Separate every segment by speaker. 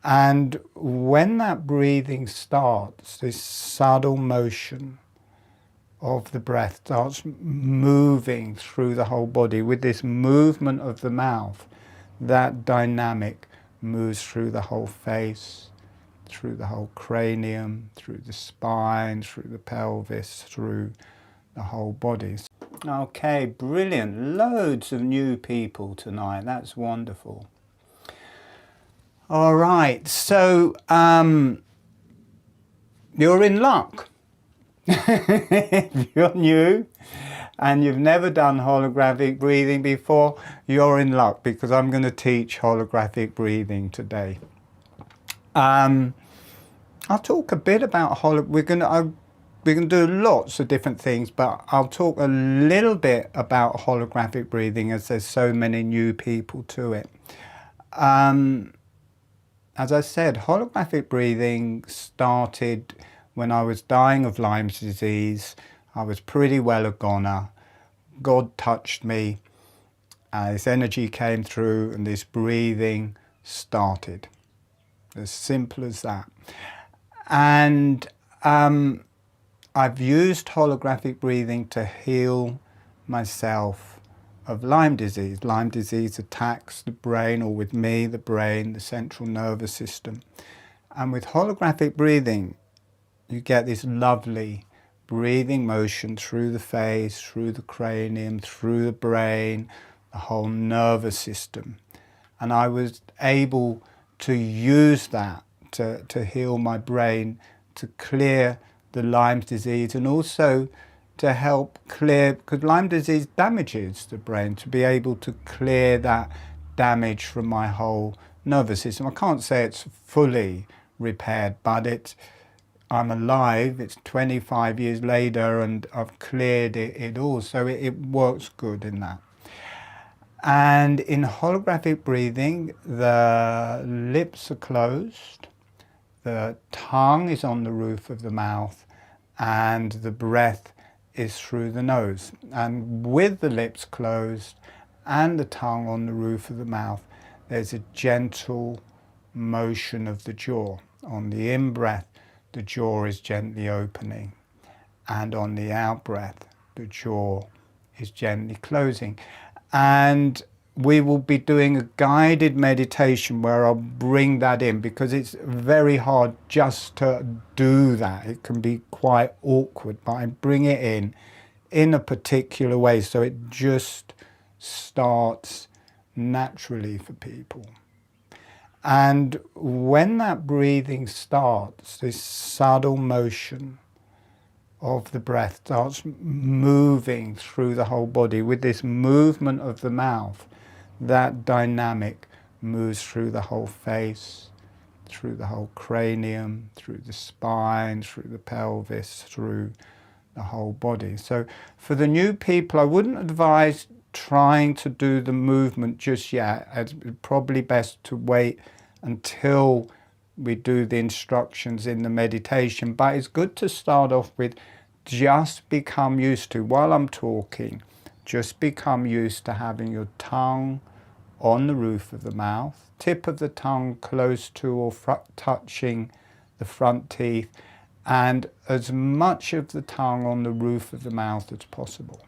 Speaker 1: And when that breathing starts, this subtle motion of the breath starts moving through the whole body with this movement of the mouth, that dynamic moves through the whole face, through the whole cranium, through the spine, through the pelvis, through the whole body. Okay, brilliant. Loads of new people tonight. That's wonderful. All right, so you're in luck. If you're new and you've never done holographic breathing before, you're in luck, because I'm going to teach holographic breathing today. I'll talk a bit about we're going to do lots of different things, but I'll talk a little bit about holographic breathing, as there's so many new people to it. As I said, holographic breathing started when I was dying of Lyme's disease. I was pretty well a goner. God touched me, this energy came through, and this breathing started. As simple as that. And I've used holographic breathing to heal myself of Lyme disease. Lyme disease attacks the brain, or with me, the brain, the central nervous system. And with holographic breathing, you get this lovely breathing motion through the face, through the cranium, through the brain, the whole nervous system. And I was able to use that to heal my brain, to clear the Lyme disease, and also to help clear, because Lyme disease damages the brain, to be able to clear that damage from my whole nervous system. I can't say it's fully repaired, but I'm alive, it's 25 years later, and I've cleared it all, so it works good in that. And in holographic breathing, the lips are closed, the tongue is on the roof of the mouth, and the breath is through the nose. And with the lips closed and the tongue on the roof of the mouth, there's a gentle motion of the jaw. On the in-breath, the jaw is gently opening, and on the out-breath, the jaw is gently closing. And we will be doing a guided meditation where I'll bring that in, because it's very hard just to do that. It can be quite awkward, but I bring it in a particular way, so it just starts naturally for people. And when that breathing starts, this subtle motion of the breath starts moving through the whole body with this movement of the mouth, that dynamic moves through the whole face, through the whole cranium, through the spine, through the pelvis, through the whole body. So for the new people, I wouldn't advise trying to do the movement just yet. It's probably best to wait until we do the instructions in the meditation, but it's good to start off with just become used to, while I'm talking, just become used to having your tongue on the roof of the mouth, tip of the tongue close to or touching the front teeth, and as much of the tongue on the roof of the mouth as possible.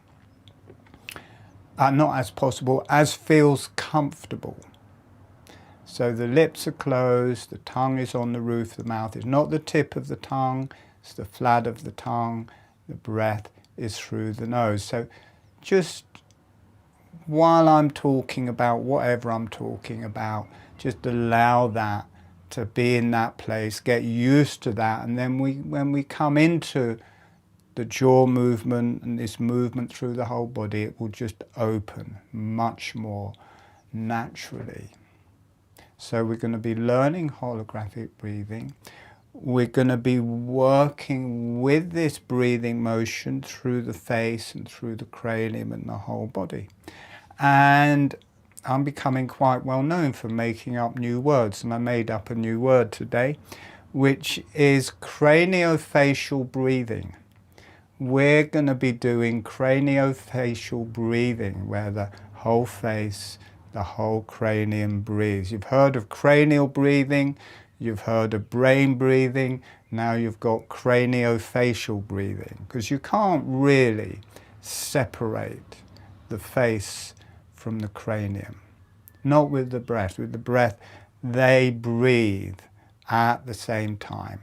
Speaker 1: Not as possible, as feels comfortable. So the lips are closed, the tongue is on the roof of the mouth. It's not the tip of the tongue, it's the flat of the tongue. The breath is through the nose. So just while I'm talking about whatever I'm talking about, just allow that to be in that place, get used to that, and then when we come into the jaw movement and this movement through the whole body, it will just open much more naturally. So we're going to be learning holographic breathing. We're going to be working with this breathing motion through the face and through the cranium and the whole body. And I'm becoming quite well known for making up new words, and I made up a new word today, which is craniofacial breathing. We're going to be doing craniofacial breathing, where the whole face, the whole cranium breathes. You've heard of cranial breathing, You've heard of brain breathing. Now you've got craniofacial breathing, because you can't really separate the face from the cranium. Not with the breath. With the breath, they breathe at the same time.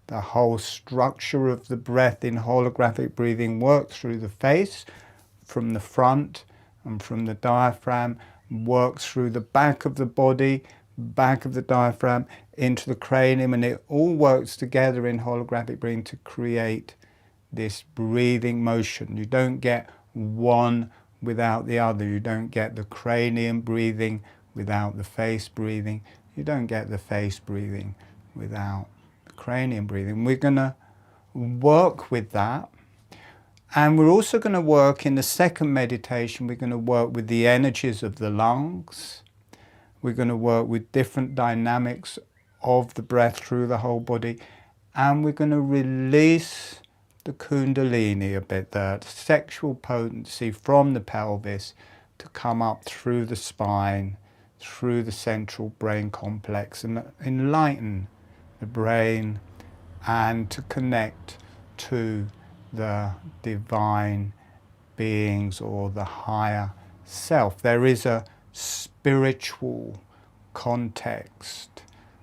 Speaker 1: The whole structure of the breath in holographic breathing works through the face, from the front and from the diaphragm, works through the back of the body, back of the diaphragm, into the cranium, and it all works together in holographic breathing to create this breathing motion. You don't get one without the other. You don't get the cranium breathing without the face breathing. You don't get the face breathing without the cranium breathing. We're going to work with that. And we're also going to work in the second meditation, we're going to work with the energies of the lungs. We're going to work with different dynamics of the breath through the whole body. And we're going to release the Kundalini a bit, the sexual potency from the pelvis to come up through the spine, through the central brain complex, and enlighten the brain and to connect to the divine beings or the higher self. There is a spiritual context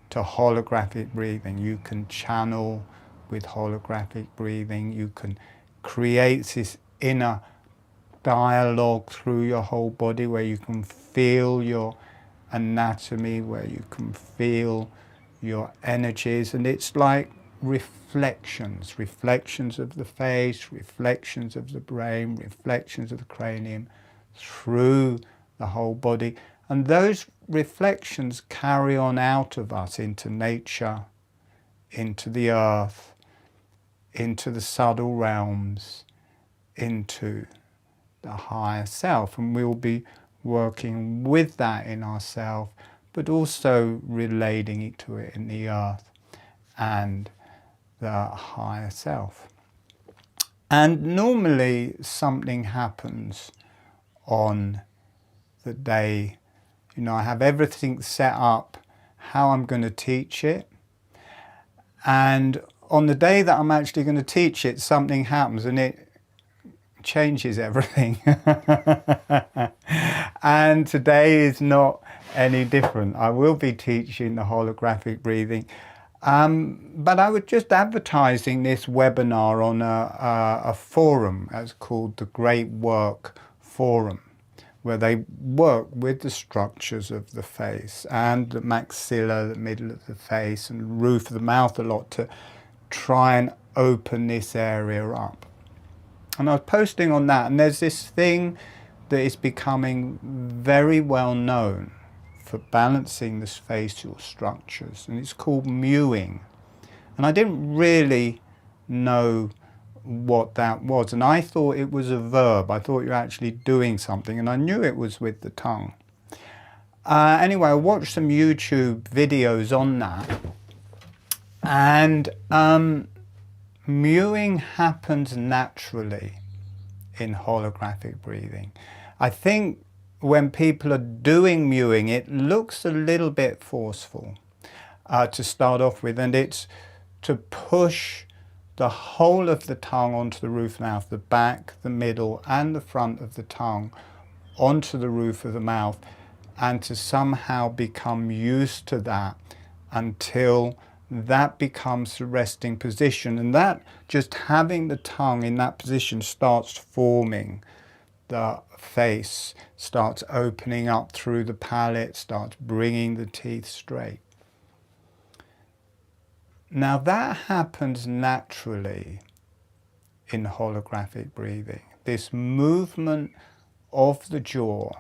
Speaker 1: to holographic breathing. You can channel with holographic breathing. You can create this inner dialogue through your whole body where you can feel your anatomy, where you can feel your energies, and it's like reflections of the face, reflections of the brain, reflections of the cranium through the whole body. And those reflections carry on out of us into nature, into the earth, into the subtle realms, into the higher self. And we'll be working with that in ourself, but also relating it to it in the earth and the higher self. And normally something happens on the day, I have everything set up, how I'm going to teach it. And on the day that I'm actually going to teach it, something happens and it changes everything. And today is not any different. I will be teaching the holographic breathing. But I was just advertising this webinar on a forum. It's called the Breathwork Forum, where they work with the structures of the face and the maxilla, the middle of the face and the roof of the mouth a lot to try and open this area up. And I was posting on that, and there's this thing that is becoming very well known for balancing the facial structures, and it's called mewing. And I didn't really know what that was, and I thought it was a verb. I thought you're actually doing something, and I knew it was with the tongue. Anyway, I watched some YouTube videos on that, and mewing happens naturally in holographic breathing. I think when people are doing mewing, it looks a little bit forceful to start off with, and it's to push the whole of the tongue onto the roof of the mouth, the back, the middle, and the front of the tongue onto the roof of the mouth, and to somehow become used to that until that becomes the resting position. And that, just having the tongue in that position, starts forming the face, starts opening up through the palate, starts bringing the teeth straight. Now that happens naturally in holographic breathing. This movement of the jaw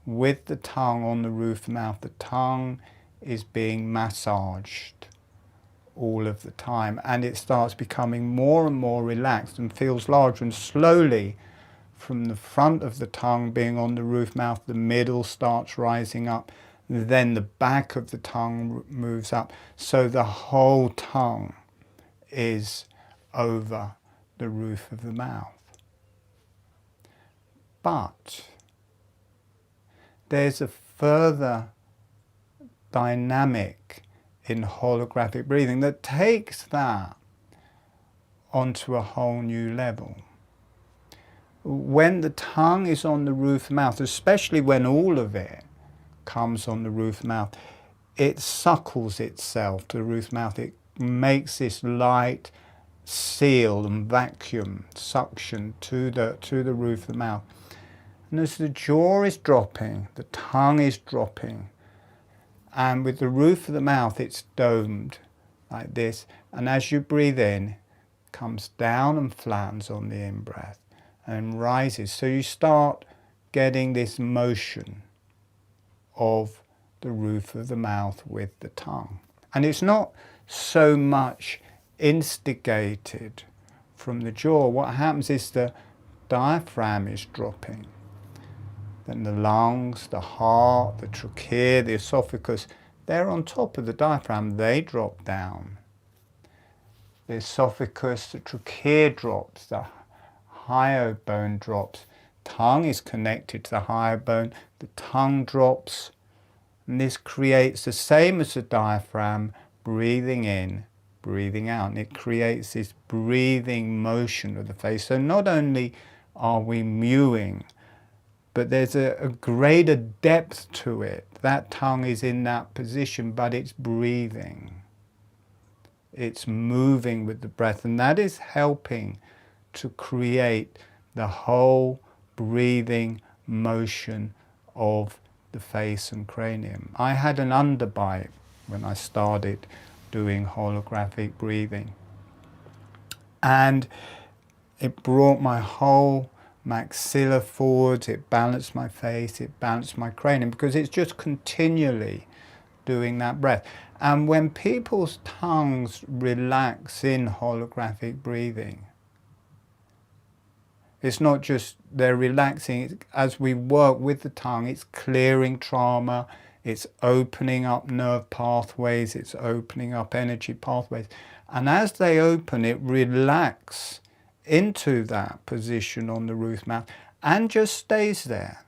Speaker 1: with the tongue on the roof of the mouth, the tongue is being massaged all of the time, and it starts becoming more and more relaxed and feels larger, and slowly from the front of the tongue being on the roof mouth, the middle starts rising up, then the back of the tongue moves up, so the whole tongue is over the roof of the mouth. But there's a further dynamic in holographic breathing that takes that onto a whole new level. When the tongue is on the roof of the mouth, especially when all of it comes on the roof of the mouth, it suckles itself to the roof of the mouth. It makes this light seal and vacuum suction to the roof of the mouth. And as the jaw is dropping, the tongue is dropping, and with the roof of the mouth it's domed like this, and as you breathe in, it comes down and flattens on the in-breath and rises. So you start getting this motion of the roof of the mouth with the tongue. And it's not so much instigated from the jaw. What happens is the diaphragm is dropping. Then the lungs, the heart, the trachea, the esophagus, they're on top of the diaphragm. They drop down. The esophagus, the trachea drops, the hyoid bone drops. Tongue is connected to the hyoid bone. The tongue drops. And this creates the same as the diaphragm, breathing in, breathing out. And it creates this breathing motion of the face. So not only are we mewing, but there's a greater depth to it. That tongue is in that position, but it's breathing. It's moving with the breath, and that is helping to create the whole breathing motion of the face and cranium. I had an underbite when I started doing holographic breathing, and it brought my whole maxilla forwards, it balanced my face, it balanced my cranium, because it's just continually doing that breath. And when people's tongues relax in holographic breathing, it's not just they're relaxing, as we work with the tongue, it's clearing trauma, it's opening up nerve pathways, it's opening up energy pathways. And as they open, it relax into that position on the roof mouth and just stays there.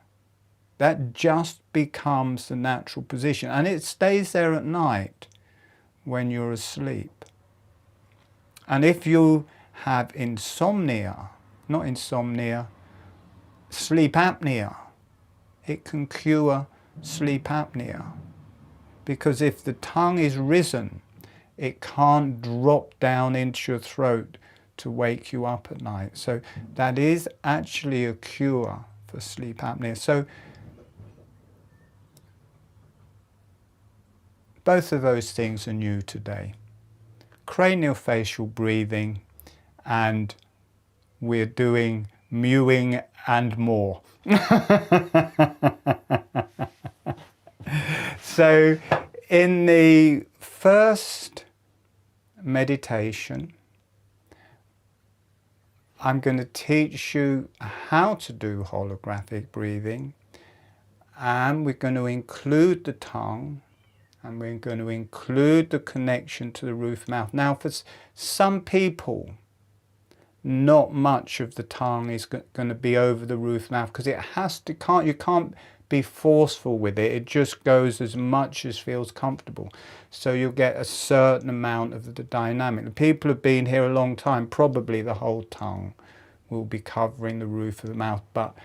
Speaker 1: That just becomes the natural position, and it stays there at night when you're asleep. And if you have insomnia, not insomnia, sleep apnea, it can cure sleep apnea, because if the tongue is risen, it can't drop down into your throat to wake you up at night. So that is actually a cure for sleep apnea. So both of those things are new today. Craniofacial breathing, and we're doing mewing and more. So in the first meditation, I'm going to teach you how to do holographic breathing, and we're going to include the tongue, and we're going to include the connection to the roof mouth. Now, for some people, not much of the tongue is going to be over the roof mouth, because it has to, you can't be forceful with it. It just goes as much as feels comfortable. So you'll get a certain amount of the dynamic. The people who've been here a long time, probably the whole tongue will be covering the roof of the mouth, but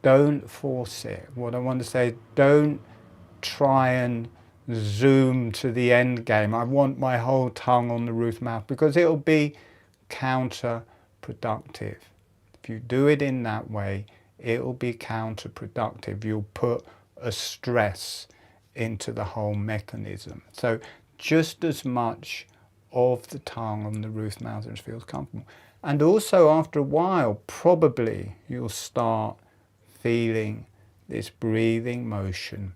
Speaker 1: don't force it. What I want to say is, don't try and zoom to the end game. I want my whole tongue on the roof mouth, because it'll be counterproductive. If you do it in that way, it'll be counterproductive. You'll put a stress into the whole mechanism. So just as much of the tongue on the roof mouth as feels comfortable. And also after a while, probably you'll start feeling this breathing motion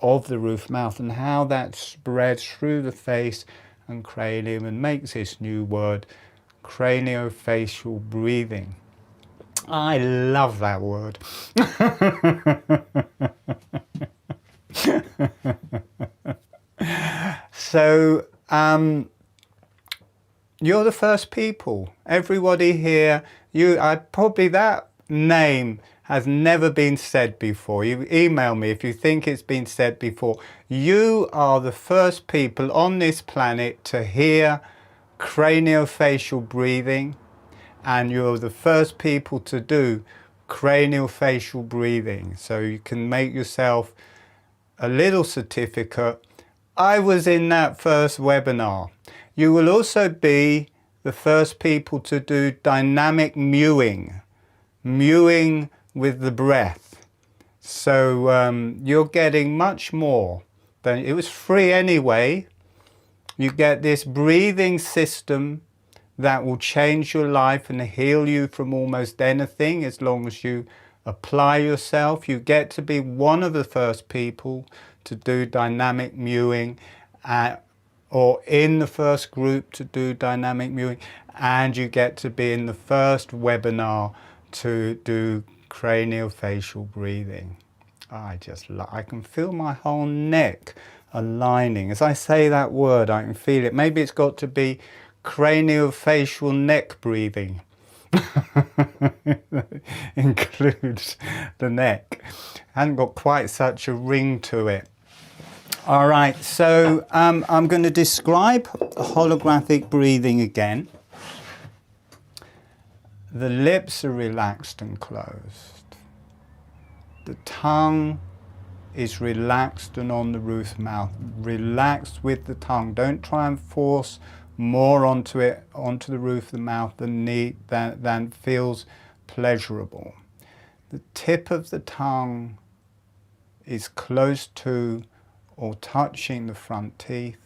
Speaker 1: of the roof mouth, and how that spreads through the face and cranium and makes this new word, craniofacial breathing. I love that word. So you're the first people. Everybody here, probably that name has never been said before. You email me if you think it's been said before. You are the first people on this planet to hear craniofacial breathing, and you're the first people to do craniofacial breathing. So you can make yourself a little certificate. I was in that first webinar. You will also be the first people to do dynamic mewing, mewing with the breath. So you're getting much more than, it was free anyway. You get this breathing system that will change your life and heal you from almost anything as long as you apply yourself. You get to be one of the first people to do dynamic mewing, or in the first group to do dynamic mewing, and you get to be in the first webinar to do craniofacial breathing. I can feel my whole neck aligning. As I say that word, I can feel it. Maybe it's got to be craniofacial neck breathing. Includes the neck. Hasn't got quite such a ring to it. All right, so I'm going to describe holographic breathing again. The lips are relaxed and closed. The tongue is relaxed and on the roof mouth. Relaxed with the tongue. Don't try and force more onto the roof of the mouth than feels pleasurable. The tip of the tongue is close to or touching the front teeth,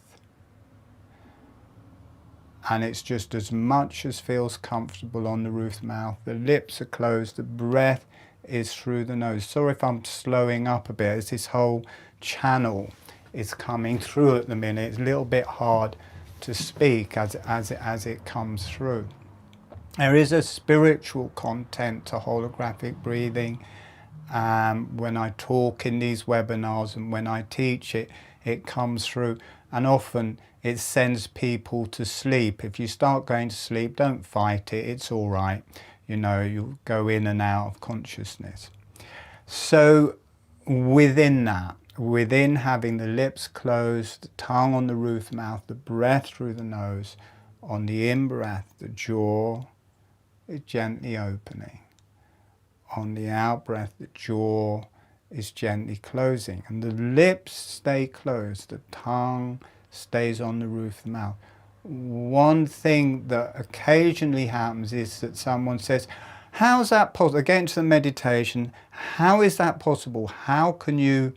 Speaker 1: and it's just as much as feels comfortable on the roof of the mouth. The lips are closed, the breath is through the nose. Sorry if I'm slowing up a bit, as this whole channel is coming through at the minute. It's a little bit hard to speak as it comes through. There is a spiritual content to holographic breathing. When I talk in these webinars and when I teach it, it comes through, and often it sends people to sleep. If you start going to sleep, don't fight it, it's all right. You know, you'll go in and out of consciousness. So within that, within having the lips closed, the tongue on the roof mouth, the breath through the nose, on the in-breath, the jaw is gently opening. On the out-breath, the jaw is gently closing. And the lips stay closed, the tongue stays on the roof of the mouth. One thing that occasionally happens is that someone says, how's that possible? Again, to the meditation, how is that possible? How can you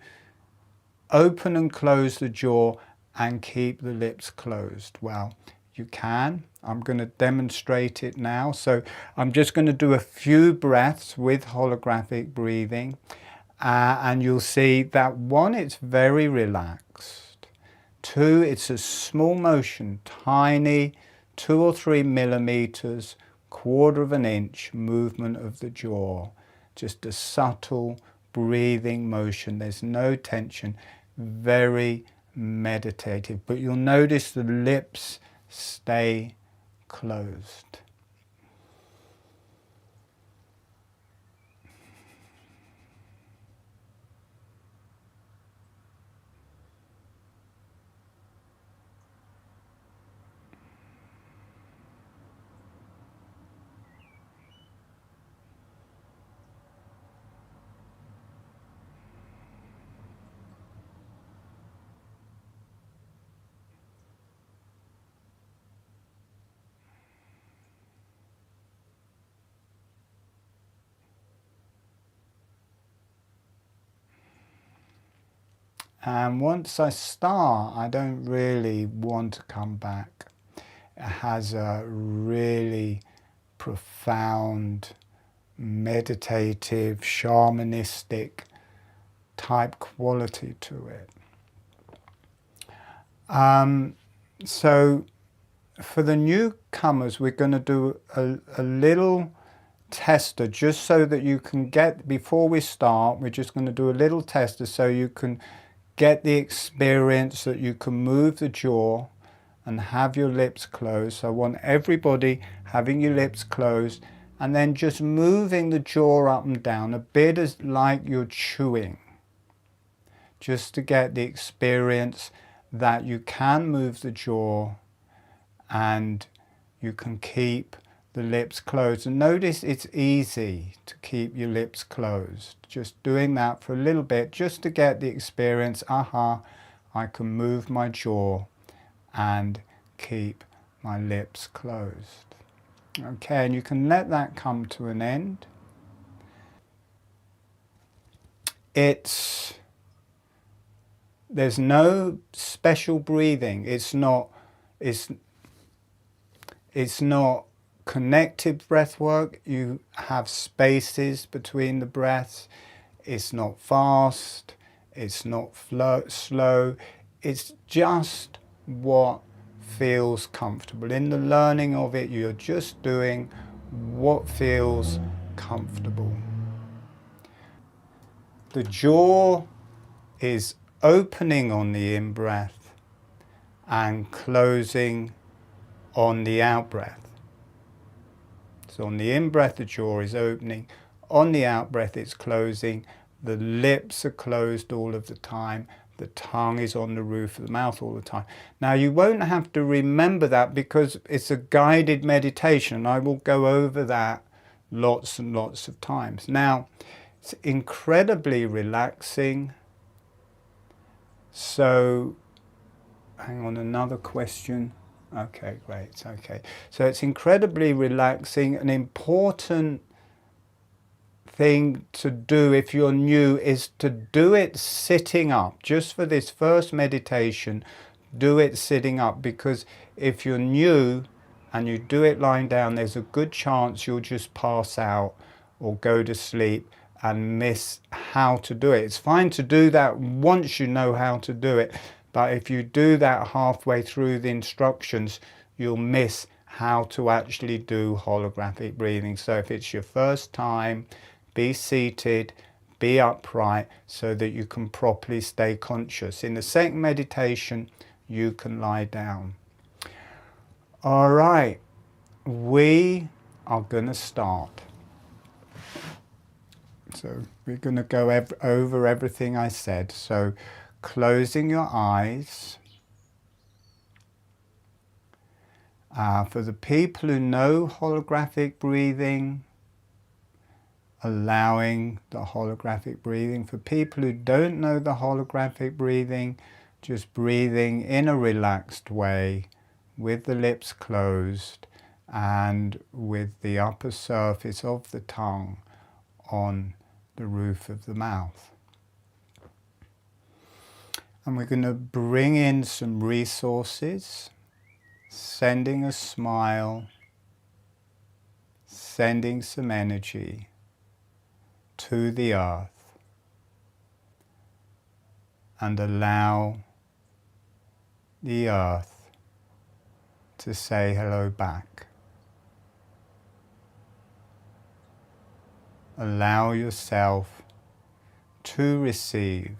Speaker 1: open and close the jaw and keep the lips closed? Well, you can. I'm going to demonstrate it now. So I'm just going to do a few breaths with holographic breathing, and you'll see that one, it's very relaxed. Two, it's a small motion, tiny, 2 or 3 millimeters, 1/4 of an inch movement of the jaw. Just a subtle breathing motion. There's no tension. Very meditative. But you'll notice the lips stay closed. And once I start, I don't really want to come back. It has a really profound, meditative, shamanistic type quality to it. So for the newcomers, we're going to do a little tester just so that you can get, before we start, we're just going to do a little tester so you can get the experience that you can move the jaw and have your lips closed. So I want everybody having your lips closed and then just moving the jaw up and down, a bit as like you're chewing, just to get the experience that you can move the jaw and you can keep the lips closed. And notice it's easy to keep your lips closed. Just doing that for a little bit, just to get the experience, aha, I can move my jaw and keep my lips closed. Okay, and you can let that come to an end. There's no special breathing. It's not connected breath work. You have spaces between the breaths. It's not fast. It's not slow. It's just what feels comfortable. In the learning of it, you're just doing what feels comfortable. The jaw is opening on the in-breath and closing on the out-breath. So on the in-breath, the jaw is opening. On the out-breath, it's closing. The lips are closed all of the time. The tongue is on the roof of the mouth all the time. Now, you won't have to remember that because it's a guided meditation. I will go over that lots and lots of times. Now, it's incredibly relaxing. So, hang on, another question. Okay, great, okay. So it's incredibly relaxing. An important thing to do if you're new is to do it sitting up. Just for this first meditation, do it sitting up, because if you're new and you do it lying down, there's a good chance you'll just pass out or go to sleep and miss how to do it. It's fine to do that once you know how to do it, but if you do that halfway through the instructions, you'll miss how to actually do holographic breathing. So if it's your first time, be seated, be upright, so that you can properly stay conscious. In the second meditation, you can lie down. All right, we are going to start. So we're going to go over everything I said. So closing your eyes. For the people who know holographic breathing, allowing the holographic breathing. For people who don't know the holographic breathing, just breathing in a relaxed way with the lips closed and with the upper surface of the tongue on the roof of the mouth. And we're going to bring in some resources, sending a smile, sending some energy to the earth, and allow the earth to say hello back. Allow yourself to receive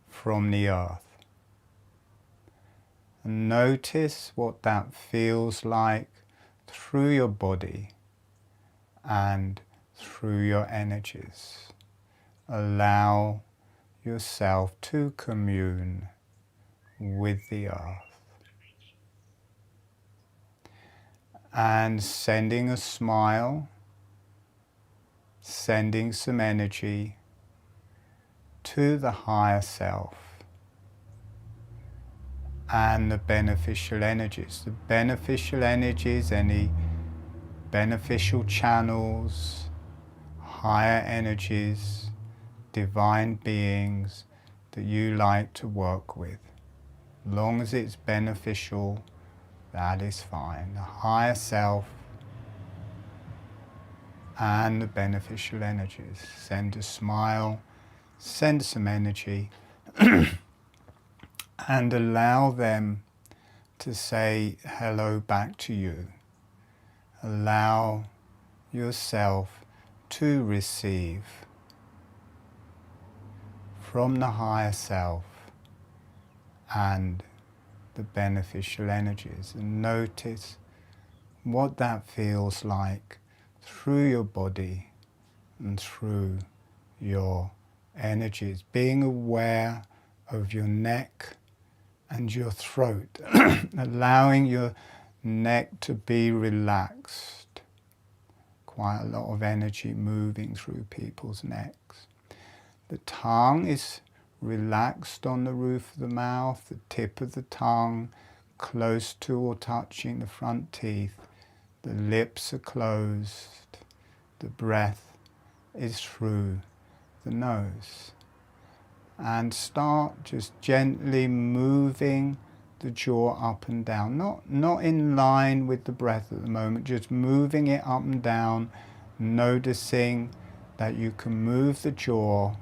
Speaker 1: from the earth. And notice what that feels like through your body and through your energies. Allow yourself to commune with the earth. And sending a smile, sending some energy to the higher self and the beneficial energies. The beneficial energies, any beneficial channels, higher energies, divine beings that you like to work with. As long as it's beneficial, that is fine. The higher self and the beneficial energies. Send a smile, send some energy, and allow them to say hello back to you. Allow yourself to receive from the higher self and the beneficial energies. And notice what that feels like through your body and through your energies. Being aware of your neck and your throat, allowing your neck to be relaxed. Quite a lot of energy moving through people's necks. The tongue is relaxed on the roof of the mouth, the tip of the tongue close to or touching the front teeth. The lips are closed. The breath is through the nose. And start just gently moving the jaw up and down. Not in line with the breath at the moment, just moving it up and down, noticing that you can move the jaw,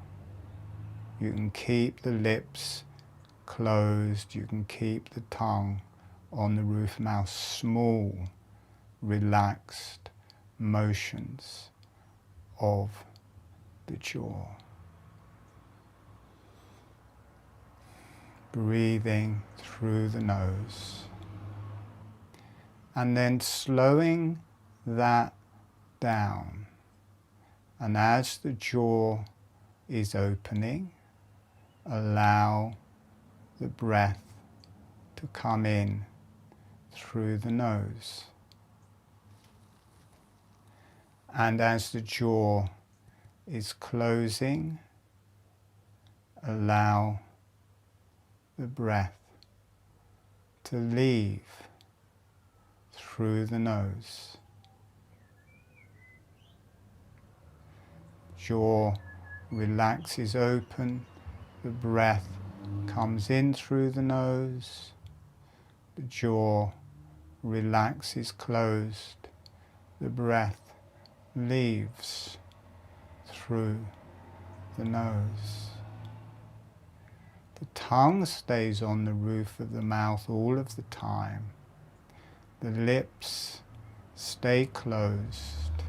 Speaker 1: you can keep the lips closed, you can keep the tongue on the roof of the mouth. Small, relaxed motions of the jaw. Breathing through the nose. And then slowing that down. And as the jaw is opening, allow the breath to come in through the nose. And as the jaw is closing, allow the breath to leave through the nose. Jaw relaxes open, the breath comes in through the nose, the jaw relaxes closed, the breath leaves through the nose. The tongue stays on the roof of the mouth all of the time. The lips stay closed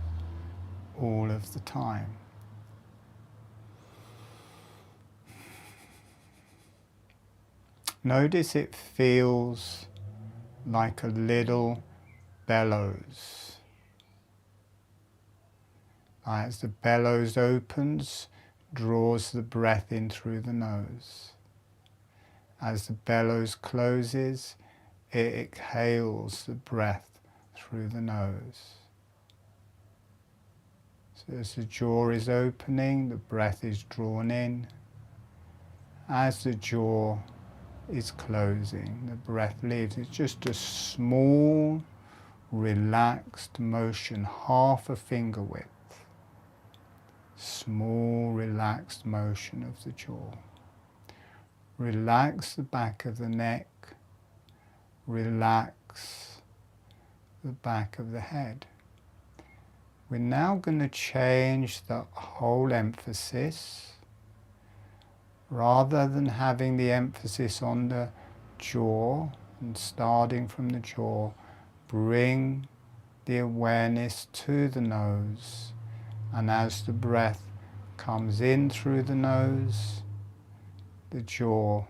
Speaker 1: all of the time. Notice it feels like a little bellows. As the bellows opens, draws the breath in through the nose. As the bellows closes, it exhales the breath through the nose. So as the jaw is opening, the breath is drawn in. As the jaw is closing, the breath leaves. It's just a small, relaxed motion, half a finger width. Small, relaxed motion of the jaw. Relax the back of the neck. Relax the back of the head. We're now going to change the whole emphasis. Rather than having the emphasis on the jaw and starting from the jaw, bring the awareness to the nose. And as the breath comes in through the nose, the jaw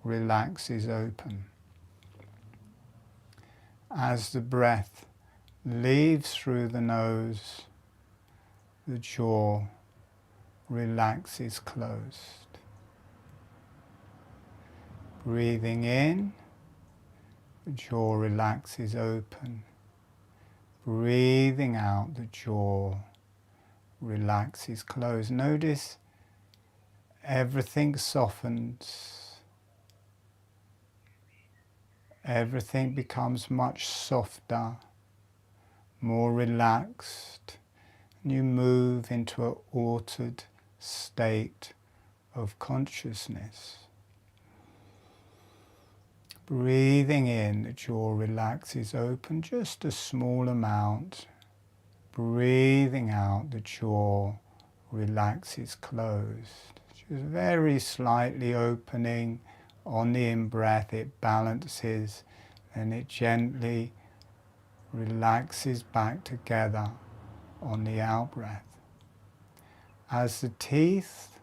Speaker 1: relaxes open. As the breath leaves through the nose, the jaw relaxes closed. Breathing in, the jaw relaxes open. Breathing out, the jaw relaxes closed. Notice everything softens. Everything becomes much softer, more relaxed. And you move into an altered state of consciousness. Breathing in, the jaw relaxes open, just a small amount. Breathing out, the jaw relaxes closed. Just very slightly opening on the in-breath, it balances, and it gently relaxes back together on the out-breath. As the teeth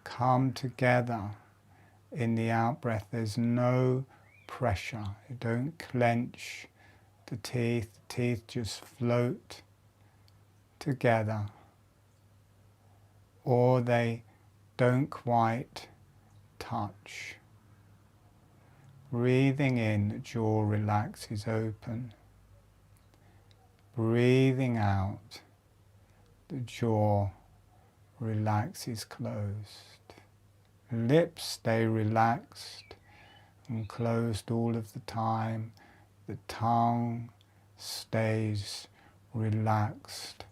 Speaker 1: come together in the out-breath, there's no pressure. You don't clench the teeth just float together, or they don't quite touch. Breathing in, the jaw relaxes open. Breathing out, the jaw relaxes closed. Lips stay relaxed and closed all of the time. The tongue stays relaxed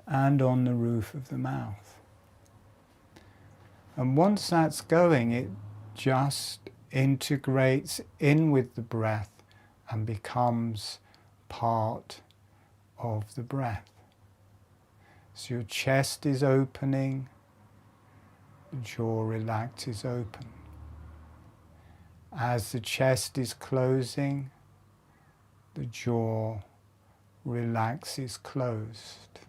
Speaker 1: and on the roof of the mouth. And once that's going, it just integrates in with the breath and becomes part of the breath. So your chest is opening, the jaw relaxes open. As the chest is closing, the jaw relaxes closed.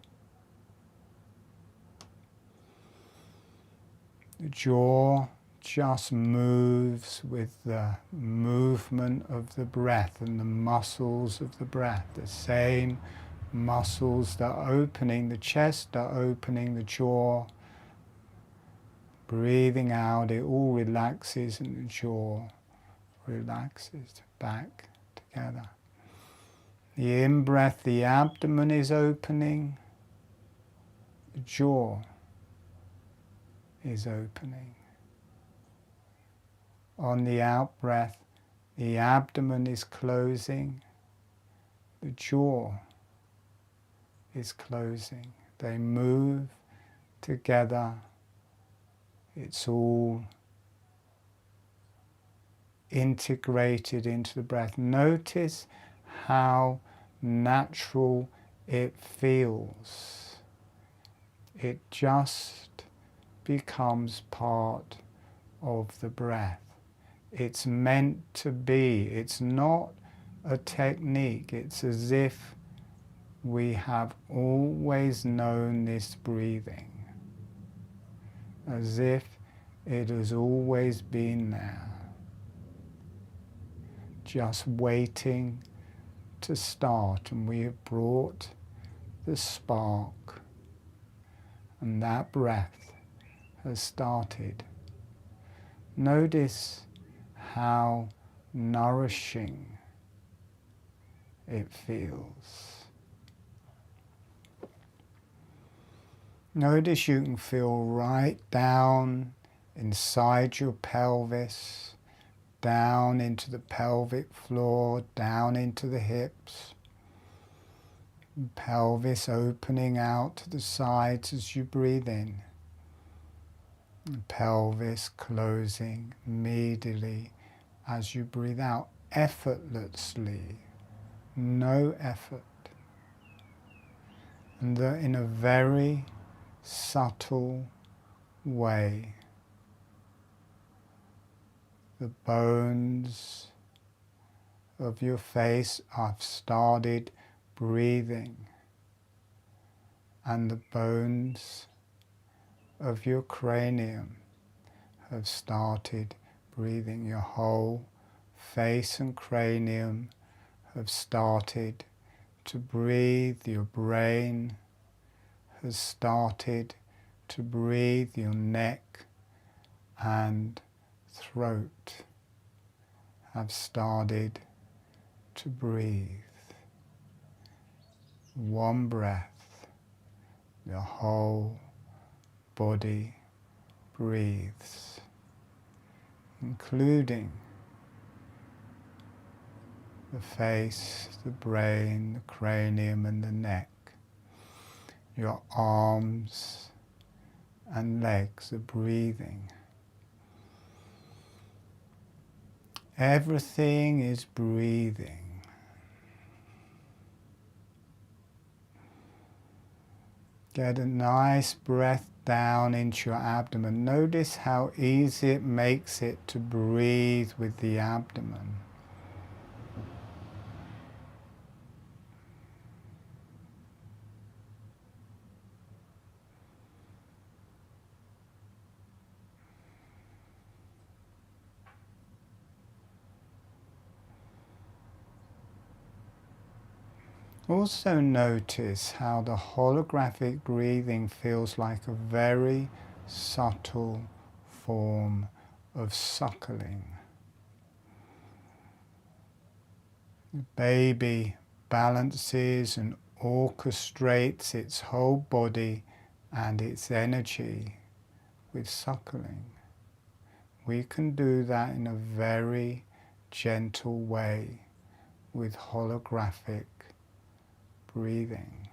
Speaker 1: The jaw just moves with the movement of the breath and the muscles of the breath. The same muscles that are opening the chest are opening the jaw. Breathing out, it all relaxes and the jaw relaxes back together. The in-breath, the abdomen is opening, the jaw is opening. On the out-breath, the abdomen is closing, the jaw is closing. They move together. It's all integrated into the breath. Notice how natural it feels. It just becomes part of the breath. It's meant to be. It's not a technique. It's as if we have always known this breathing, as if it has always been there, just waiting to start, and we have brought the spark, and that breath has started. Notice how nourishing it feels. Notice you can feel right down inside your pelvis, down into the pelvic floor, down into the hips. Pelvis opening out to the sides as you breathe in. Pelvis closing immediately as you breathe out, effortlessly, no effort. And in a very subtle way, the bones of your face have started breathing, and the bones of your cranium have started breathing. Your whole face and cranium have started to breathe. Your brain has started to breathe. Your neck and throat have started to breathe. One breath, your whole body breathes, including the face, the brain, the cranium and the neck. Your arms and legs are breathing. Everything is breathing. Get a nice breath down into your abdomen. Notice how easy it makes it to breathe with the abdomen. Also notice how the holographic breathing feels like a very subtle form of suckling. The baby balances and orchestrates its whole body and its energy with suckling. We can do that in a very gentle way with holographic breathing.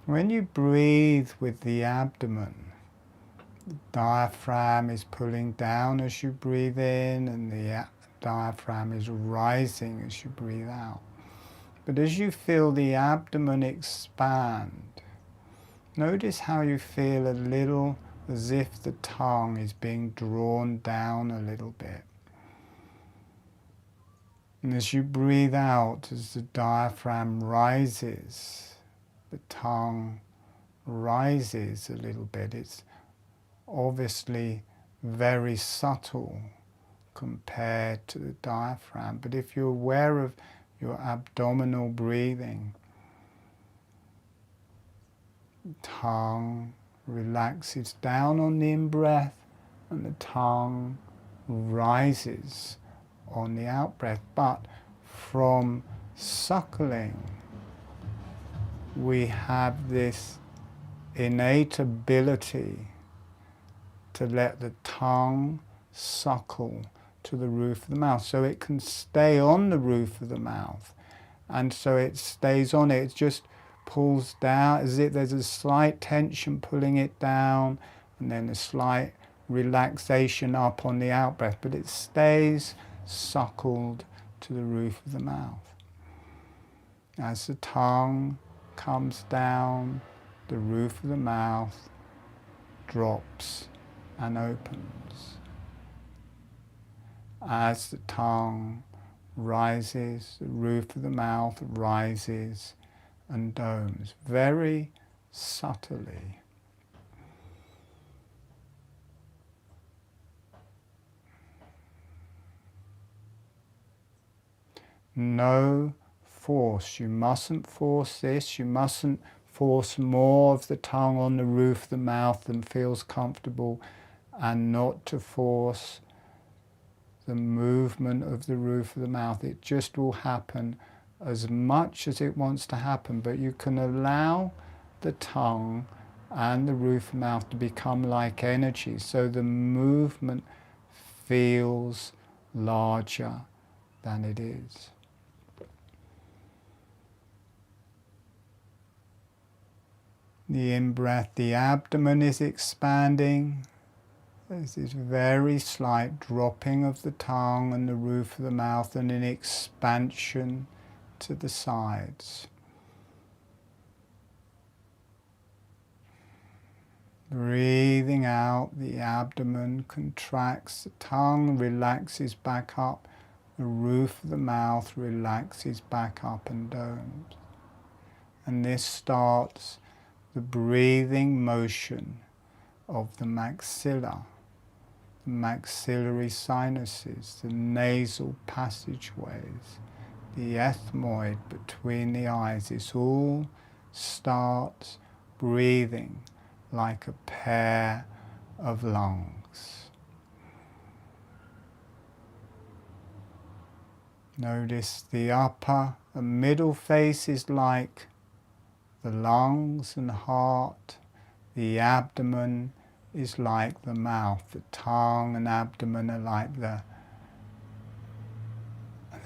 Speaker 1: When you breathe with the abdomen, the diaphragm is pulling down as you breathe in, and the diaphragm is rising as you breathe out. But as you feel the abdomen expand, notice how you feel a little as if the tongue is being drawn down a little bit. And as you breathe out, as the diaphragm rises, the tongue rises a little bit. It's obviously very subtle compared to the diaphragm. But if you're aware of your abdominal breathing, the tongue relaxes down on the in-breath and the tongue rises on the out-breath. But from suckling, we have this innate ability to let the tongue suckle to the roof of the mouth, so it can stay on the roof of the mouth, and so it stays on it. It just pulls down as if there's a slight tension pulling it down, and then a slight relaxation up on the out-breath, but it stays suckled to the roof of the mouth. As the tongue comes down, the roof of the mouth drops and opens. As the tongue rises, the roof of the mouth rises and domes, very subtly. No force. You mustn't force this. You mustn't force more of the tongue on the roof of the mouth than feels comfortable, and not to force the movement of the roof of the mouth. It just will happen as much as it wants to happen, but you can allow the tongue and the roof of the mouth to become like energy, so the movement feels larger than it is. The in-breath, the abdomen is expanding. There's this very slight dropping of the tongue and the roof of the mouth, and an expansion to the sides. Breathing out, the abdomen contracts, the tongue relaxes back up, the roof of the mouth relaxes back up and domes. And this starts the breathing motion of the maxilla, the maxillary sinuses, the nasal passageways, the ethmoid between the eyes. This all starts breathing like a pair of lungs. Notice the upper and middle face is like the lungs and heart. The abdomen is like the mouth. The tongue and abdomen are like the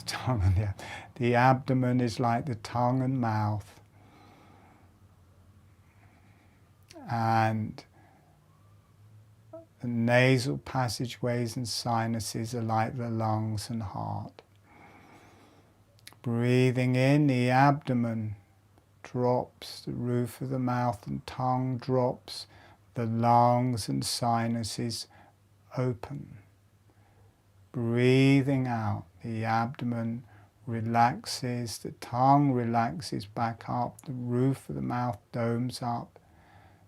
Speaker 1: tongue and the abdomen is like the tongue and mouth. And the nasal passageways and sinuses are like the lungs and heart. Breathing in, the abdomen drops, the roof of the mouth and tongue drops, the lungs and sinuses open. Breathing out, the abdomen relaxes, the tongue relaxes back up, the roof of the mouth domes up,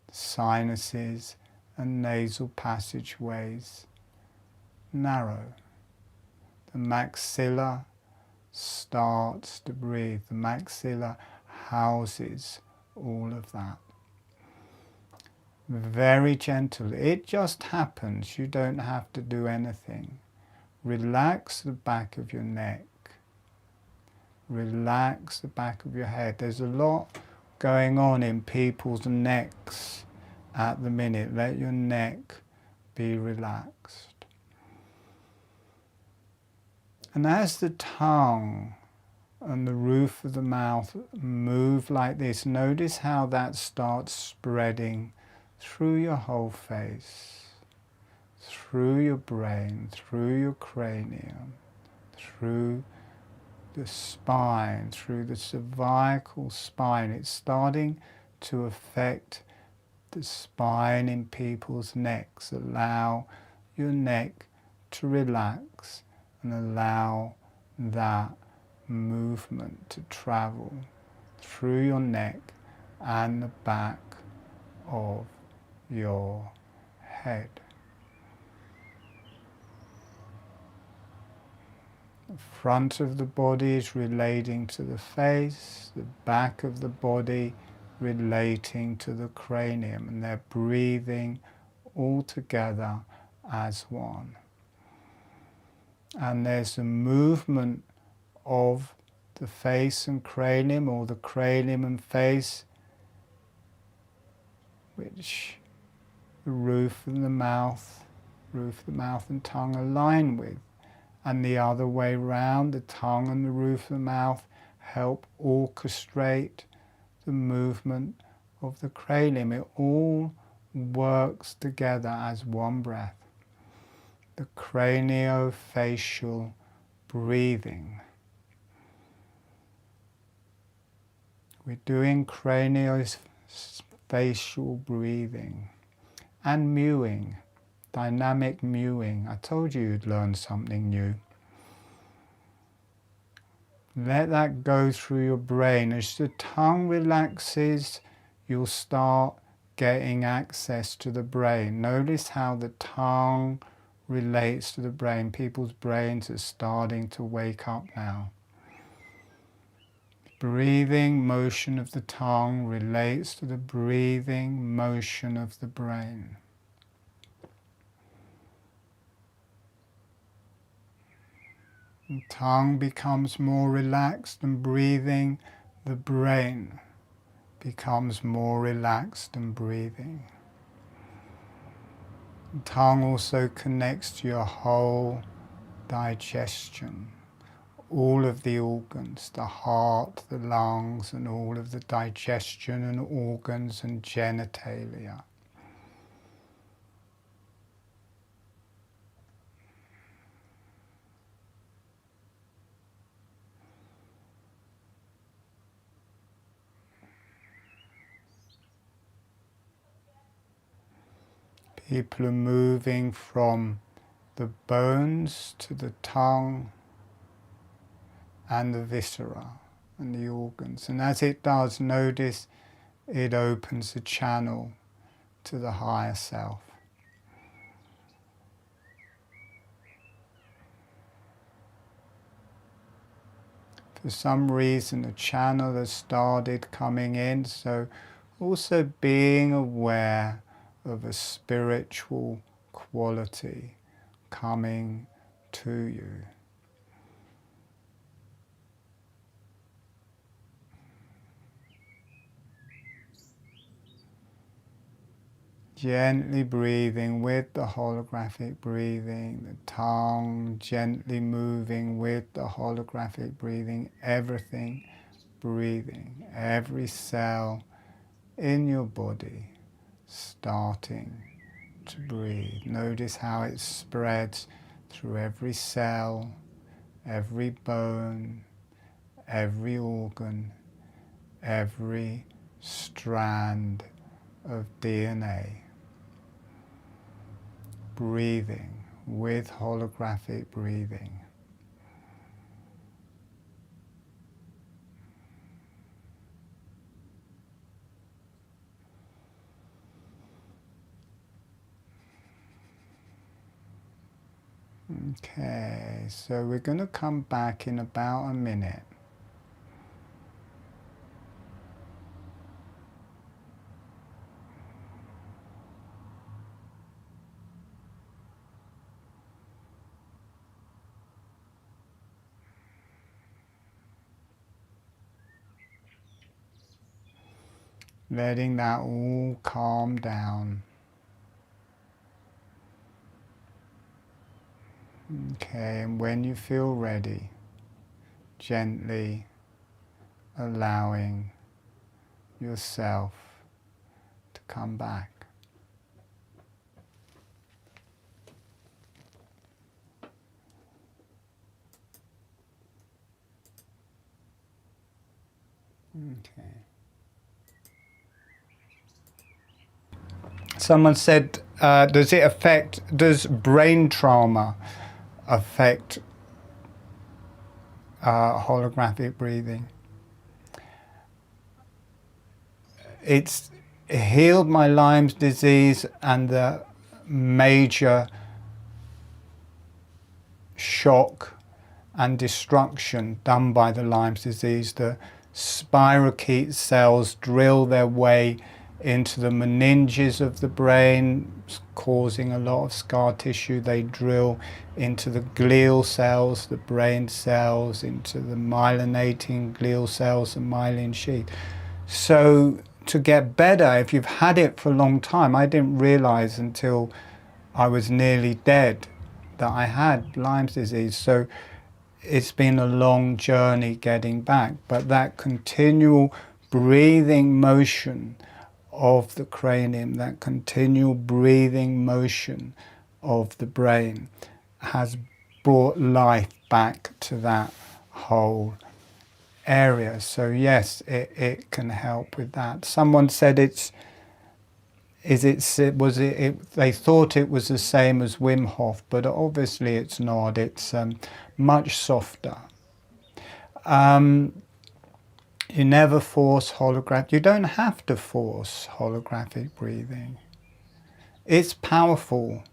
Speaker 1: the sinuses and nasal passageways narrow. The maxilla starts to breathe. The maxilla houses all of that. Very gentle. It just happens. You don't have to do anything. Relax the back of your neck. Relax the back of your head. There's a lot going on in people's necks at the minute. Let your neck be relaxed. And as the tongue and the roof of the mouth move like this, notice how that starts spreading through your whole face, through your brain, through your cranium, through the spine, through the cervical spine. It's starting to affect the spine in people's necks. Allow your neck to relax and allow that movement to travel through your neck and the back of your head. The front of the body is relating to the face, the back of the body relating to the cranium, and they're breathing all together as one. And there's a movement of the face and cranium, or the cranium and face, which the roof of the mouth and tongue align with. And the other way round, the tongue and the roof of the mouth help orchestrate the movement of the cranium. It all works together as one breath. The craniofacial breathing. We're doing craniofacial breathing and mewing, dynamic mewing. I told you you'd learn something new. Let that go through your brain. As the tongue relaxes, you'll start getting access to the brain. Notice how the tongue relates to the brain. People's brains are starting to wake up now. Breathing motion of the tongue relates to the breathing motion of the brain. The tongue becomes more relaxed and breathing, the brain becomes more relaxed and breathing. The tongue also connects to your whole digestion, all of the organs, the heart, the lungs, and all of the digestion and organs and genitalia. People are moving from the bones to the tongue and the viscera and the organs. And as it does, notice it opens a channel to the higher self. For some reason, a channel has started coming in, so also being aware of a spiritual quality coming to you. Gently breathing with the holographic breathing, the tongue gently moving with the holographic breathing, everything breathing, every cell in your body starting to breathe. Notice how it spreads through every cell, every bone, every organ, every strand of DNA. Breathing with holographic breathing. Okay, so we're going to come back in about a minute. Letting that all calm down. Okay, and when you feel ready, gently allowing yourself to come back. Okay. Someone said, does brain trauma affect holographic breathing? It's healed my Lyme's disease and the major shock and destruction done by the Lyme's disease. The spirochete cells drill their way into the meninges of the brain, causing a lot of scar tissue. They drill into the glial cells, the brain cells, into the myelinating glial cells, the myelin sheath. So to get better, if you've had it for a long time, I didn't realize until I was nearly dead that I had Lyme's disease. So it's been a long journey getting back, but that continual breathing motion of the cranium, that continual breathing motion of the brain has brought life back to that whole area. So yes, it can help with that. Someone said they thought it was the same as Wim Hof, but obviously it's not. It's much softer. You never force holographic. You don't have to force holographic breathing. It's powerful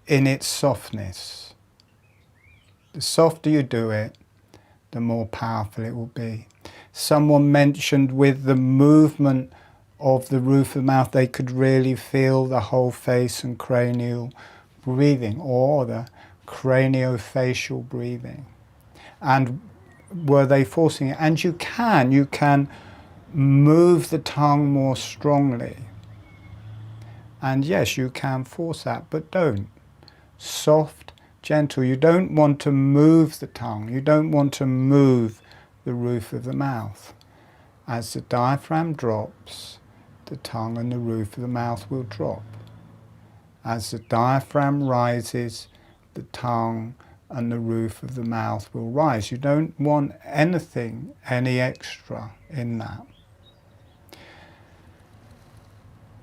Speaker 1: in its softness. The softer you do it, the more powerful it will be. Someone mentioned with the movement of the roof of the mouth, they could really feel the whole face and cranial breathing, or the craniofacial breathing. And were they forcing it? And you can move the tongue more strongly. And yes, you can force that, but don't. Soft, gentle. You don't want to move the tongue. You don't want to move the roof of the mouth. As the diaphragm drops, the tongue and the roof of the mouth will drop. As the diaphragm rises, the tongue and the roof of the mouth will rise. You don't want anything, any extra in that.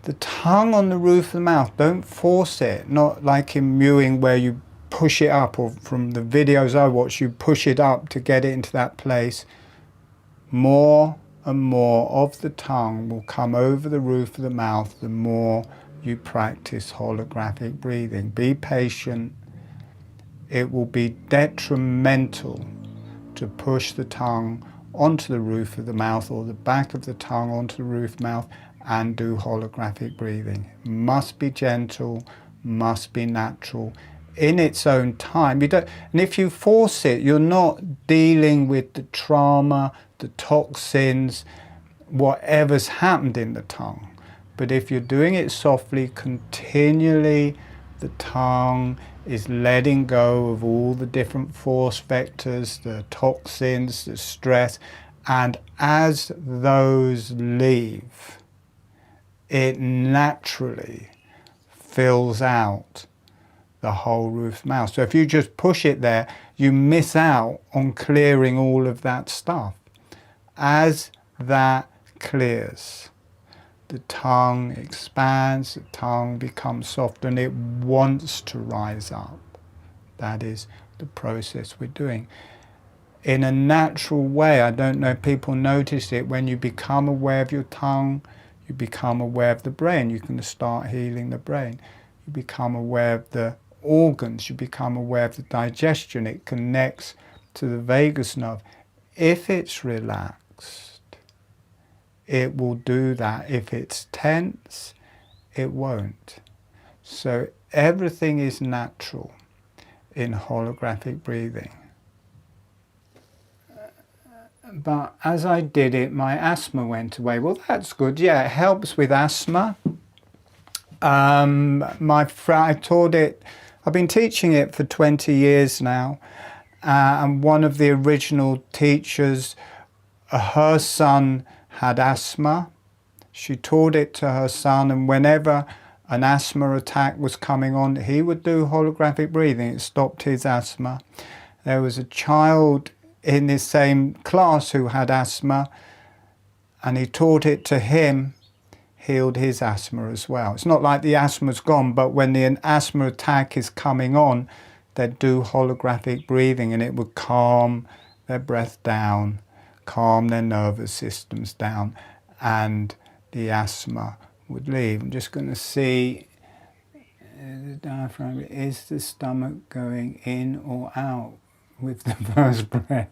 Speaker 1: The tongue on the roof of the mouth, don't force it. Not like in mewing where you push it up, or from the videos I watch, you push it up to get it into that place. More and more of the tongue will come over the roof of the mouth the more you practice holographic breathing. Be patient. It will be detrimental to push the tongue onto the roof of the mouth, or the back of the tongue onto the roof of the mouth, and do holographic breathing. Must be gentle, must be natural, in its own time. And if you force it, you're not dealing with the trauma, the toxins, whatever's happened in the tongue. But if you're doing it softly, continually, the tongue is letting go of all the different force vectors, the toxins, the stress, and as those leave, it naturally fills out the whole roof mouth. So if you just push it there, you miss out on clearing all of that stuff. As that clears, the tongue expands, the tongue becomes soft, and it wants to rise up. That is the process we're doing. In a natural way, I don't know if people notice it, when you become aware of your tongue, you become aware of the brain. You can start healing the brain. You become aware of the organs. You become aware of the digestion. It connects to the vagus nerve. If it's relaxed, it will do that. If it's tense, it won't. So everything is natural in holographic breathing. But as I did it, my asthma went away. Well, that's good. Yeah, it helps with asthma. I taught it, I've been teaching it for 20 years now. And one of the original teachers, her son had asthma. She taught it to her son, and whenever an asthma attack was coming on, he would do holographic breathing. It stopped his asthma. There was a child in this same class who had asthma, and he taught it to him, healed his asthma as well. It's not like the asthma's gone, but when the asthma attack is coming on, they'd do holographic breathing, and it would calm their breath down, calm their nervous systems down, and the asthma would leave. I'm just going to see the diaphragm. Is the stomach going in or out with the first breath?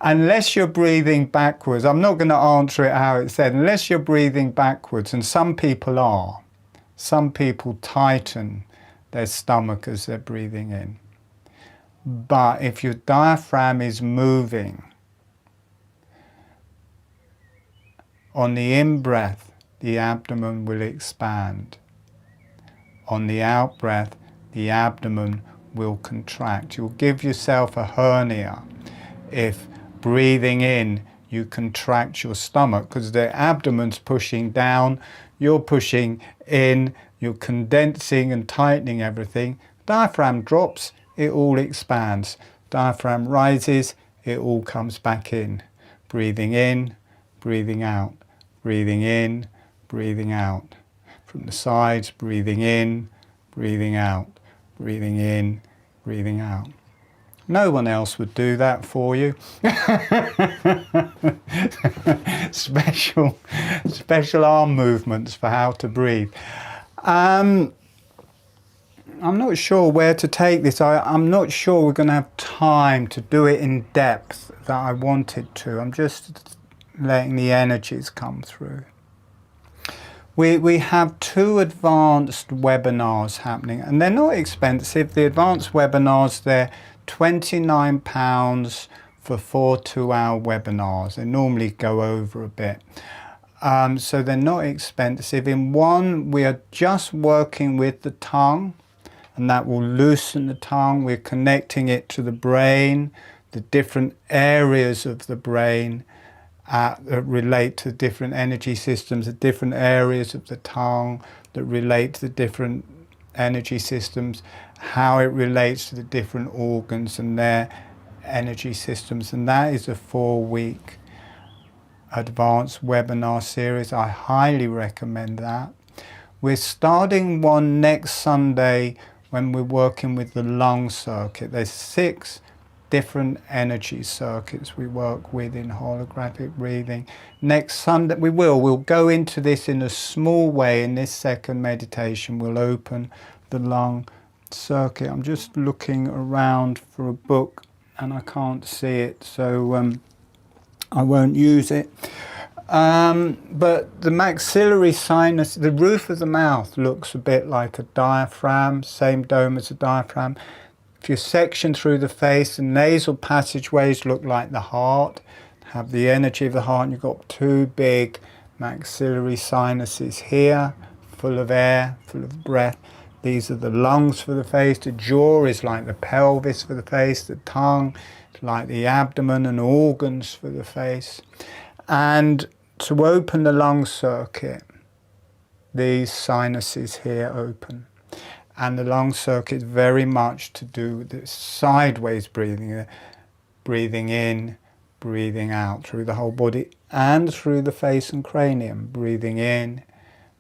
Speaker 1: Unless you're breathing backwards, I'm not going to answer it how it said, unless you're breathing backwards, and some people are. Some people tighten their stomach as they're breathing in. But if your diaphragm is moving, on the in-breath, the abdomen will expand. On the out-breath, the abdomen will contract. You'll give yourself a hernia if breathing in, you contract your stomach, because the abdomen's pushing down, you're pushing in, you're condensing and tightening everything. Diaphragm drops, it all expands. Diaphragm rises, it all comes back in. Breathing in, breathing out. Breathing in, breathing out. From the sides, breathing in, breathing out. Breathing in, breathing out. No one else would do that for you. Special arm movements for how to breathe. I'm not sure where to take this. I'm not sure we're going to have time to do it in depth that I wanted to. I'm just letting the energies come through. We have 2 advanced webinars happening, and they're not expensive. The advanced webinars, they're £29 for 4 2-hour webinars. They normally go over a bit. So they're not expensive. In one, we are just working with the tongue, and that will loosen the tongue. We're connecting it to the brain, the different areas of the brain that relate to different energy systems, the different areas of the tongue that relate to the different energy systems, how it relates to the different organs and their energy systems. And that is a 4-week advanced webinar series. I highly recommend that. We're starting one next Sunday when we're working with the lung circuit. There's 6 different energy circuits we work with in holographic breathing. Next Sunday we'll go into this in a small way. In this second meditation, we'll open the lung circuit. I'm just looking around for a book and I can't see it, so I won't use it. But the maxillary sinus, the roof of the mouth, looks a bit like a diaphragm, same dome as a diaphragm. If you section through the face, the nasal passageways look like the heart, have the energy of the heart, and you've got 2 big maxillary sinuses here, full of air, full of breath. These are the lungs for the face. The jaw is like the pelvis for the face. The tongue is like the abdomen and organs for the face. And to open the lung circuit, these sinuses here open. And the lung circuit is very much to do with the sideways breathing, breathing in, breathing out through the whole body and through the face and cranium. Breathing in,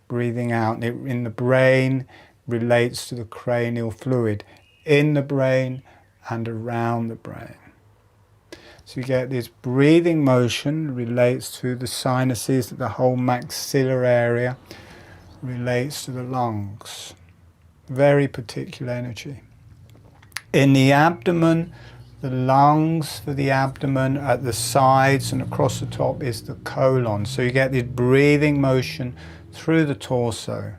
Speaker 1: breathing out. In the brain, relates to the cranial fluid in the brain and around the brain. So you get this breathing motion, relates to the sinuses, the whole maxillary area, relates to the lungs. Very particular energy. In the abdomen, the lungs for the abdomen, at the sides and across the top is the colon. So you get this breathing motion through the torso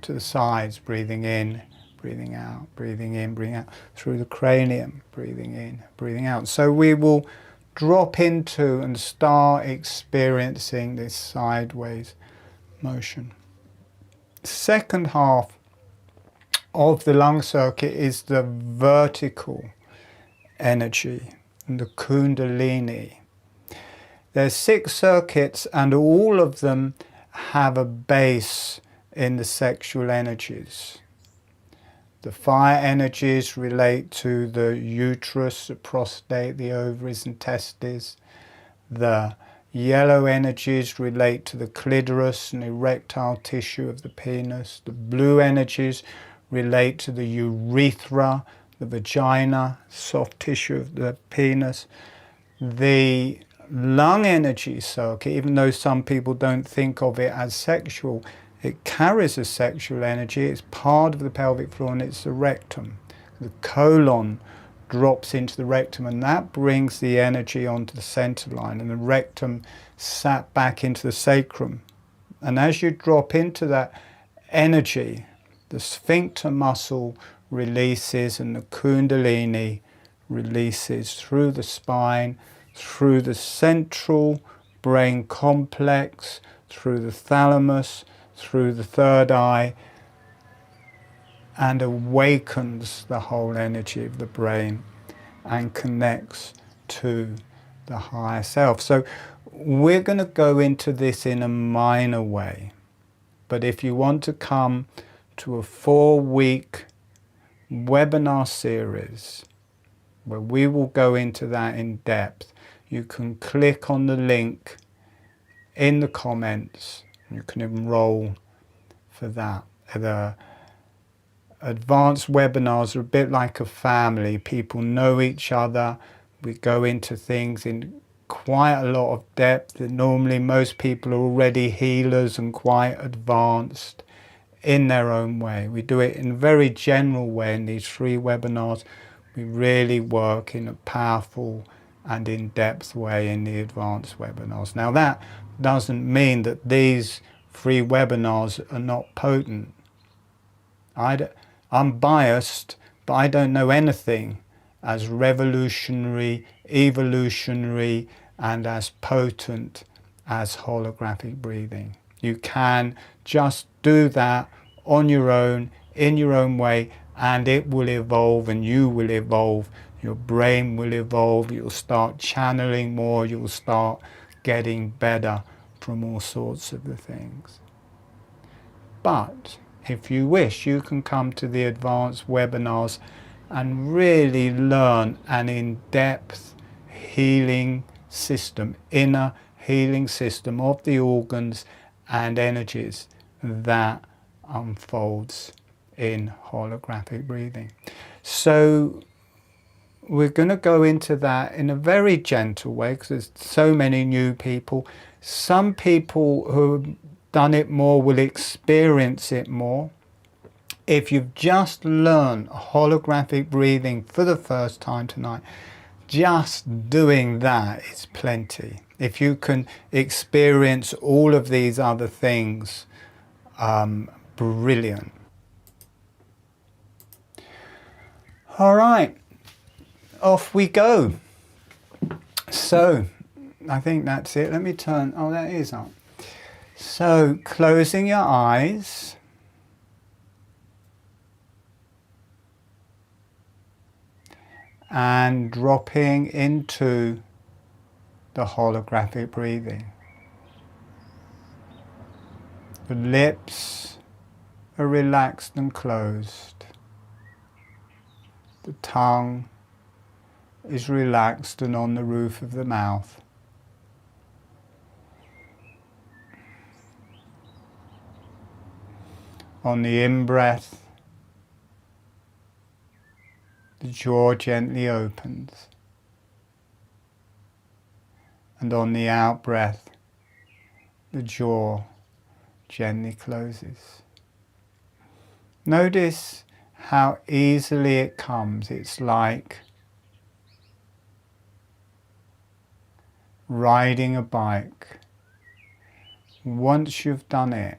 Speaker 1: to the sides, breathing in, breathing out, breathing in, breathing out, through the cranium, breathing in, breathing out. So we will drop into and start experiencing this sideways motion. Second half of the lung circuit is the vertical energy, and the Kundalini. There's 6 circuits and all of them have a base in the sexual energies. The fire energies relate to the uterus, the prostate, the ovaries and testes. The yellow energies relate to the clitoris and erectile tissue of the penis. The blue energies relate to the urethra, the vagina, soft tissue of the penis. The lung energy circuit, even though some people don't think of it as sexual, it carries a sexual energy. It's part of the pelvic floor and it's the rectum. The colon drops into the rectum and that brings the energy onto the center line, and the rectum sat back into the sacrum. And as you drop into that energy, the sphincter muscle releases and the Kundalini releases through the spine, through the central brain complex, through the thalamus, through the third eye, and awakens the whole energy of the brain and connects to the higher self. So we're going to go into this in a minor way, but if you want to come to a 4-week webinar series where we will go into that in depth, you can click on the link in the comments. You can enroll for that. The advanced webinars are a bit like a family. People know each other. We go into things in quite a lot of depth. Normally most people are already healers and quite advanced in their own way. We do it in a very general way in these 3 webinars. We really work in a powerful and in-depth way in the advanced webinars. Now that doesn't mean that these 3 webinars are not potent. I'm biased, but I don't know anything as revolutionary, evolutionary, and as potent as holographic breathing. You can just do that on your own, in your own way, and it will evolve and you will evolve. Your brain will evolve, you'll start channeling more, you'll start getting better from all sorts of the things. But if you wish, you can come to the advanced webinars and really learn an in-depth healing system, inner healing system of the organs and energies that unfolds in holographic breathing. So we're going to go into that in a very gentle way because there's so many new people. Some people who have done it more will experience it more. If you've just learned holographic breathing for the first time tonight, just doing that is plenty. If you can experience all of these other things, brilliant. All right, off we go. So I think that's it. Let me turn, oh, that is up. So closing your eyes. And dropping into the holographic breathing. The lips are relaxed and closed. The tongue is relaxed and on the roof of the mouth. On the in-breath, the jaw gently opens. And on the out breath, the jaw gently closes. Notice how easily it comes. It's like riding a bike. Once you've done it,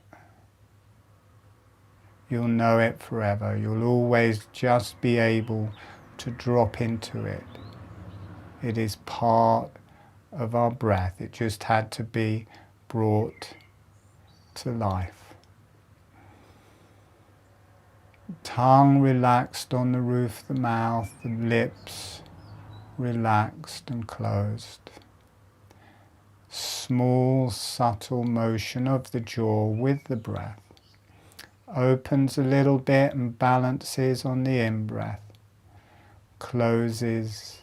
Speaker 1: you'll know it forever. You'll always just be able to drop into it. It is part of our breath. It just had to be brought to life. Tongue relaxed on the roof of the mouth, the lips relaxed and closed. Small, subtle motion of the jaw with the breath. Opens a little bit and balances on the in-breath. Closes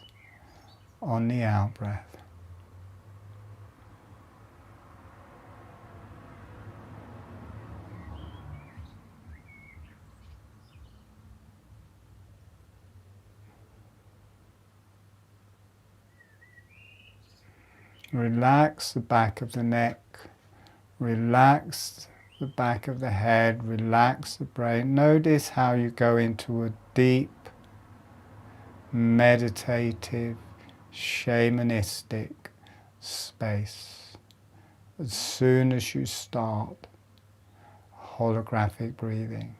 Speaker 1: on the out-breath. Relax the back of the neck. Relax the back of the head, relax the brain. Notice how you go into a deep, meditative, shamanistic space as soon as you start holographic breathing.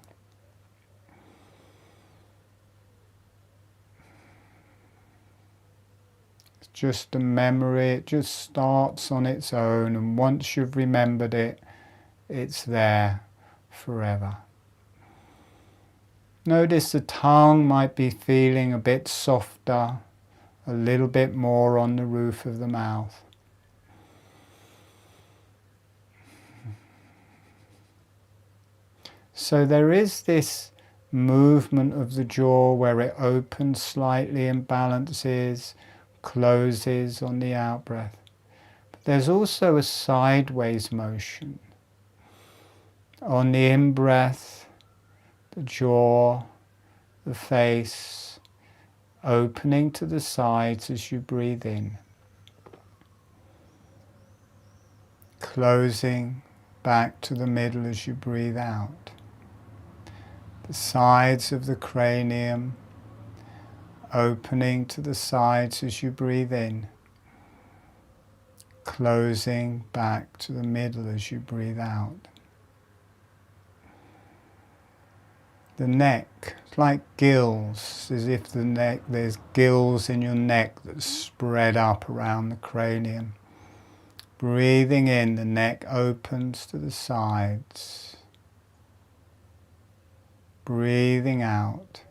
Speaker 1: It's just a memory, it just starts on its own, and once you've remembered it, it's there forever. Notice the tongue might be feeling a bit softer, a little bit more on the roof of the mouth. So there is this movement of the jaw where it opens slightly and balances, closes on the out-breath. But there's also a sideways motion. On the in-breath, the jaw, the face, opening to the sides as you breathe in. Closing back to the middle as you breathe out. The sides of the cranium, opening to the sides as you breathe in. Closing back to the middle as you breathe out. The neck, it's like gills, as if there's gills in your neck that spread up around the cranium. Breathing in, the neck opens to the sides. Breathing out,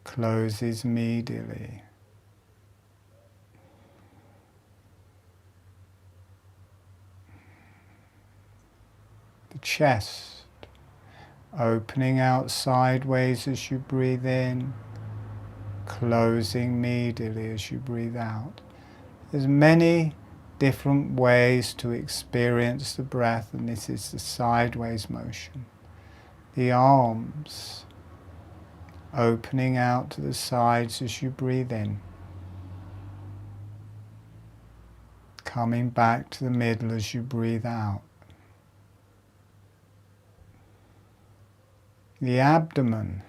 Speaker 1: closes medially. The chest, opening out sideways as you breathe in, closing medially as you breathe out. There's many different ways to experience the breath, and this is the sideways motion. The arms, opening out to the sides as you breathe in, coming back to the middle as you breathe out. The abdomen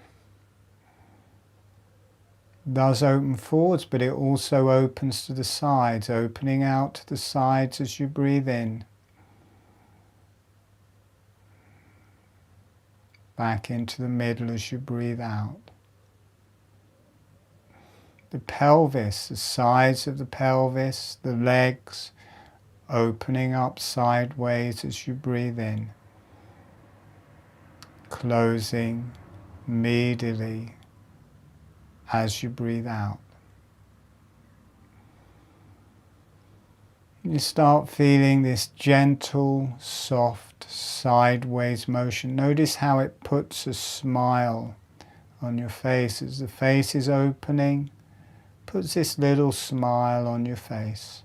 Speaker 1: does open forwards, but it also opens to the sides, opening out to the sides as you breathe in. Back into the middle as you breathe out. The pelvis, the sides of the pelvis, the legs, opening up sideways as you breathe in. Closing medially as you breathe out. You start feeling this gentle, soft, sideways motion. Notice how it puts a smile on your face as the face is opening. Puts this little smile on your face.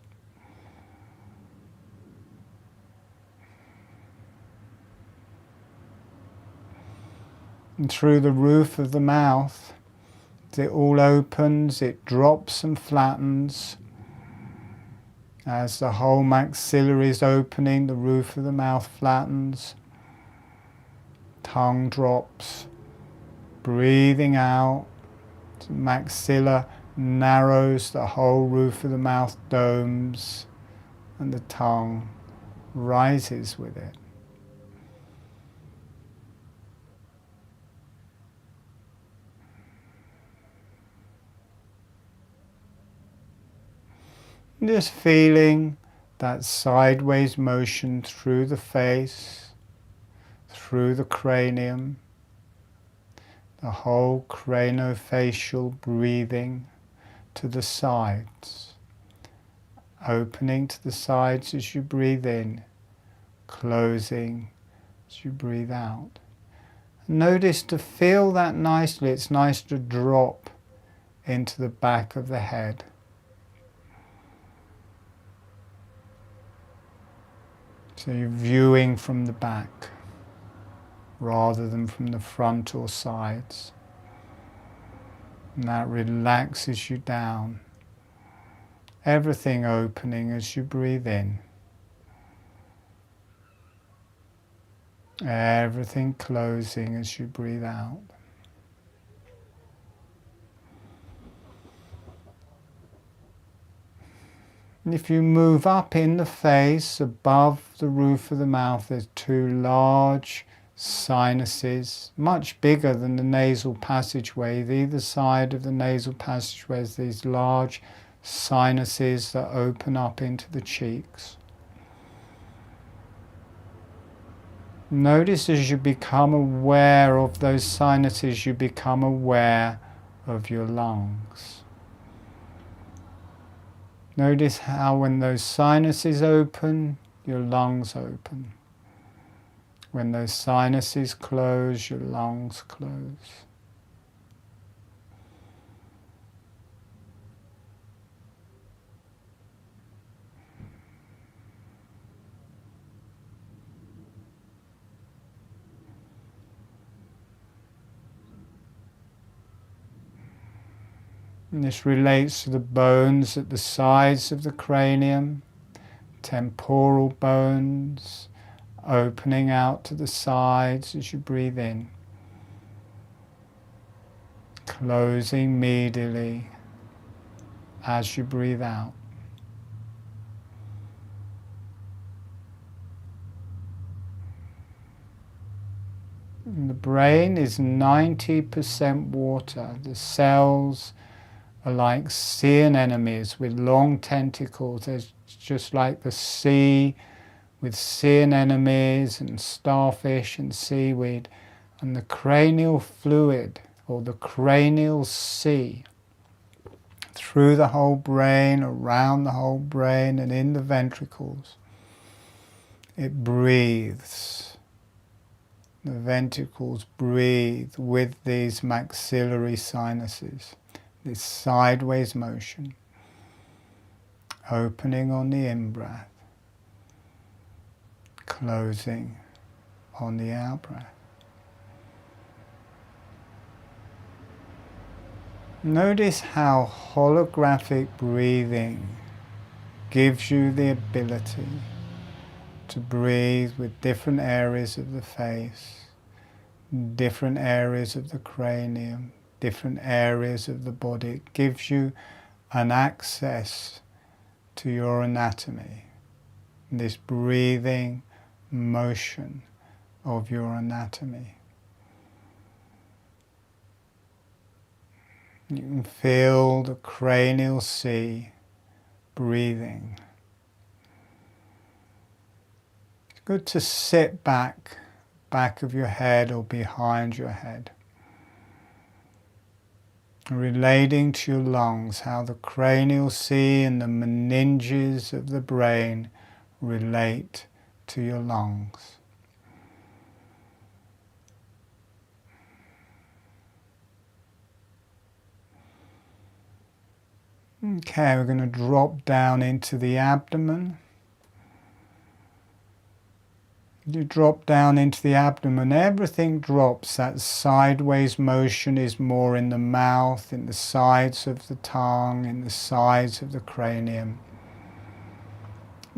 Speaker 1: And through the roof of the mouth, as it all opens, it drops and flattens. As the whole maxillary is opening, the roof of the mouth flattens, tongue drops, breathing out, the maxilla narrows, the whole roof of the mouth domes, and the tongue rises with it. Just feeling that sideways motion through the face, through the cranium, the whole craniofacial breathing to the sides, opening to the sides as you breathe in, closing as you breathe out. Notice to feel that nicely. It's nice to drop into the back of the head. So you're viewing from the back rather than from the front or sides. And that relaxes you down. Everything opening as you breathe in. Everything closing as you breathe out. And if you move up in the face, above the roof of the mouth, there's two large sinuses, much bigger than the nasal passageway. Either side of the nasal passageway is these large sinuses that open up into the cheeks. Notice as you become aware of those sinuses, you become aware of your lungs. Notice how when those sinuses open, your lungs open. When those sinuses close, your lungs close. And this relates to the bones at the sides of the cranium, temporal bones, opening out to the sides as you breathe in, closing medially as you breathe out. And the brain is 90% water. The cells are like sea anemones with long tentacles. They're just like the sea with sea anemones and starfish and seaweed. And the cranial fluid, or the cranial sea, through the whole brain, around the whole brain and in the ventricles, it breathes. The ventricles breathe with these maxillary sinuses. This sideways motion, opening on the in-breath, closing on the out-breath. Notice how holographic breathing gives you the ability to breathe with different areas of the face, different areas of the cranium, different areas of the body. It gives you an access to your anatomy, this breathing motion of your anatomy. You can feel the cranial sea breathing. It's good to sit back of your head or behind your head, relating to your lungs, how the cranial sea and the meninges of the brain relate to your lungs. Okay, we're going to drop down into the abdomen. You drop down into the abdomen, everything drops. That sideways motion is more in the mouth, in the sides of the tongue, in the sides of the cranium.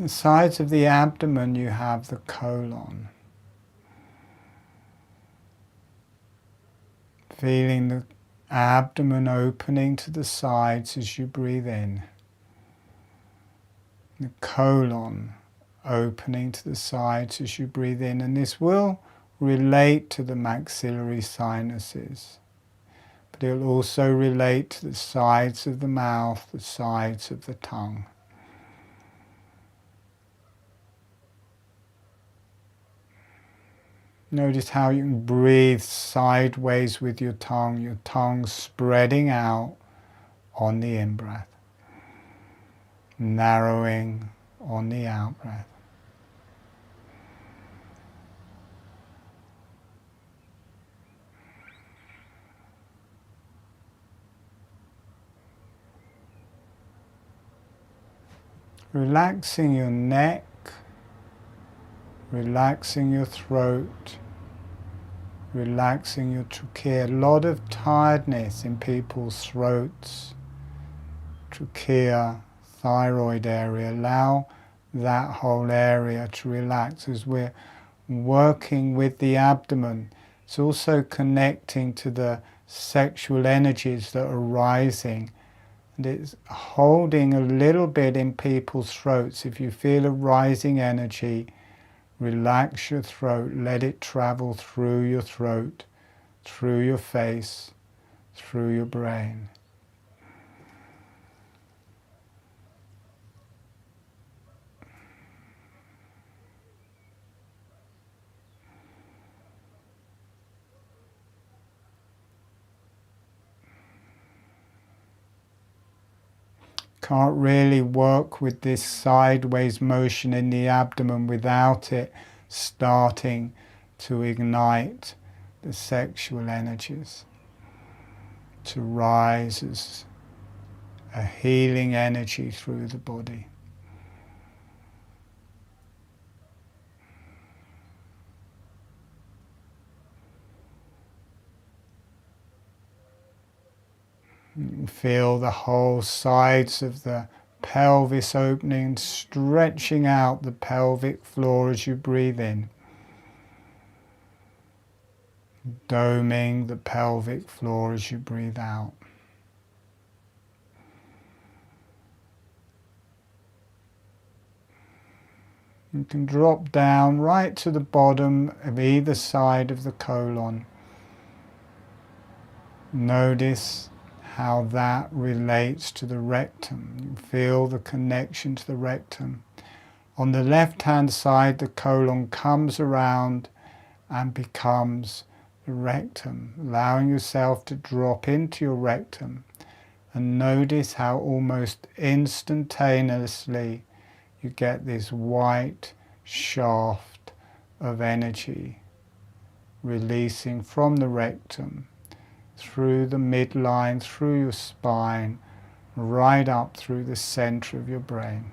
Speaker 1: The sides of the abdomen you have the colon. Feeling the abdomen opening to the sides as you breathe in. The colon opening to the sides as you breathe in, and this will relate to the maxillary sinuses, but it will also relate to the sides of the mouth, the sides of the tongue. Notice how you can breathe sideways with your tongue spreading out on the in-breath, narrowing on the out-breath. Relaxing your neck, relaxing your throat, relaxing your trachea. A lot of tiredness in people's throats, trachea, thyroid area. Allow that whole area to relax as we're working with the abdomen. It's also connecting to the sexual energies that are rising. And it's holding a little bit in people's throats. If you feel a rising energy, relax your throat, let it travel through your throat, through your face, through your brain. Can't really work with this sideways motion in the abdomen without it starting to ignite the sexual energies, to rise as a healing energy through the body. You can feel the whole sides of the pelvis opening, stretching out the pelvic floor as you breathe in. Doming the pelvic floor as you breathe out. You can drop down right to the bottom of either side of the colon. Notice how that relates to the rectum. You feel the connection to the rectum. On the left-hand side, the colon comes around and becomes the rectum, allowing yourself to drop into your rectum. And notice how almost instantaneously you get this white shaft of energy releasing from the rectum, through the midline, through your spine, right up through the center of your brain.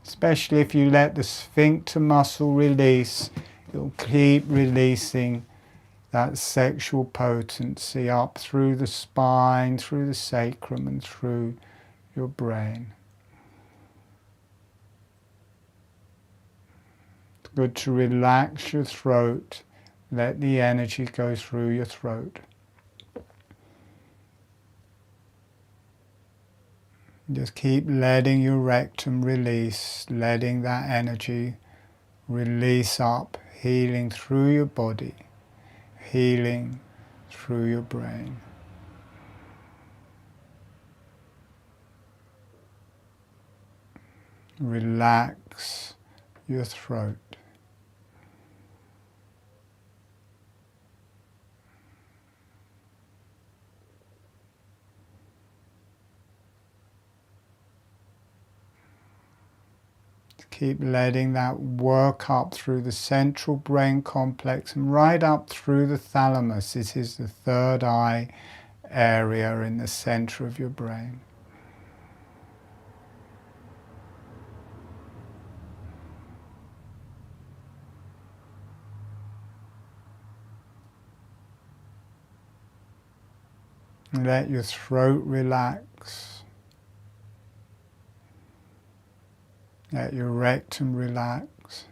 Speaker 1: Especially if you let the sphincter muscle release, it'll keep releasing that sexual potency up through the spine, through the sacrum, and through your brain. It's good to relax your throat, let the energy go through your throat. Just keep letting your rectum release, letting that energy release up, healing through your body, healing through your brain. Relax your throat. Keep letting that work up through the central brain complex and right up through the thalamus. This is the third eye area in the center of your brain. Let your throat relax. Let your rectum relax.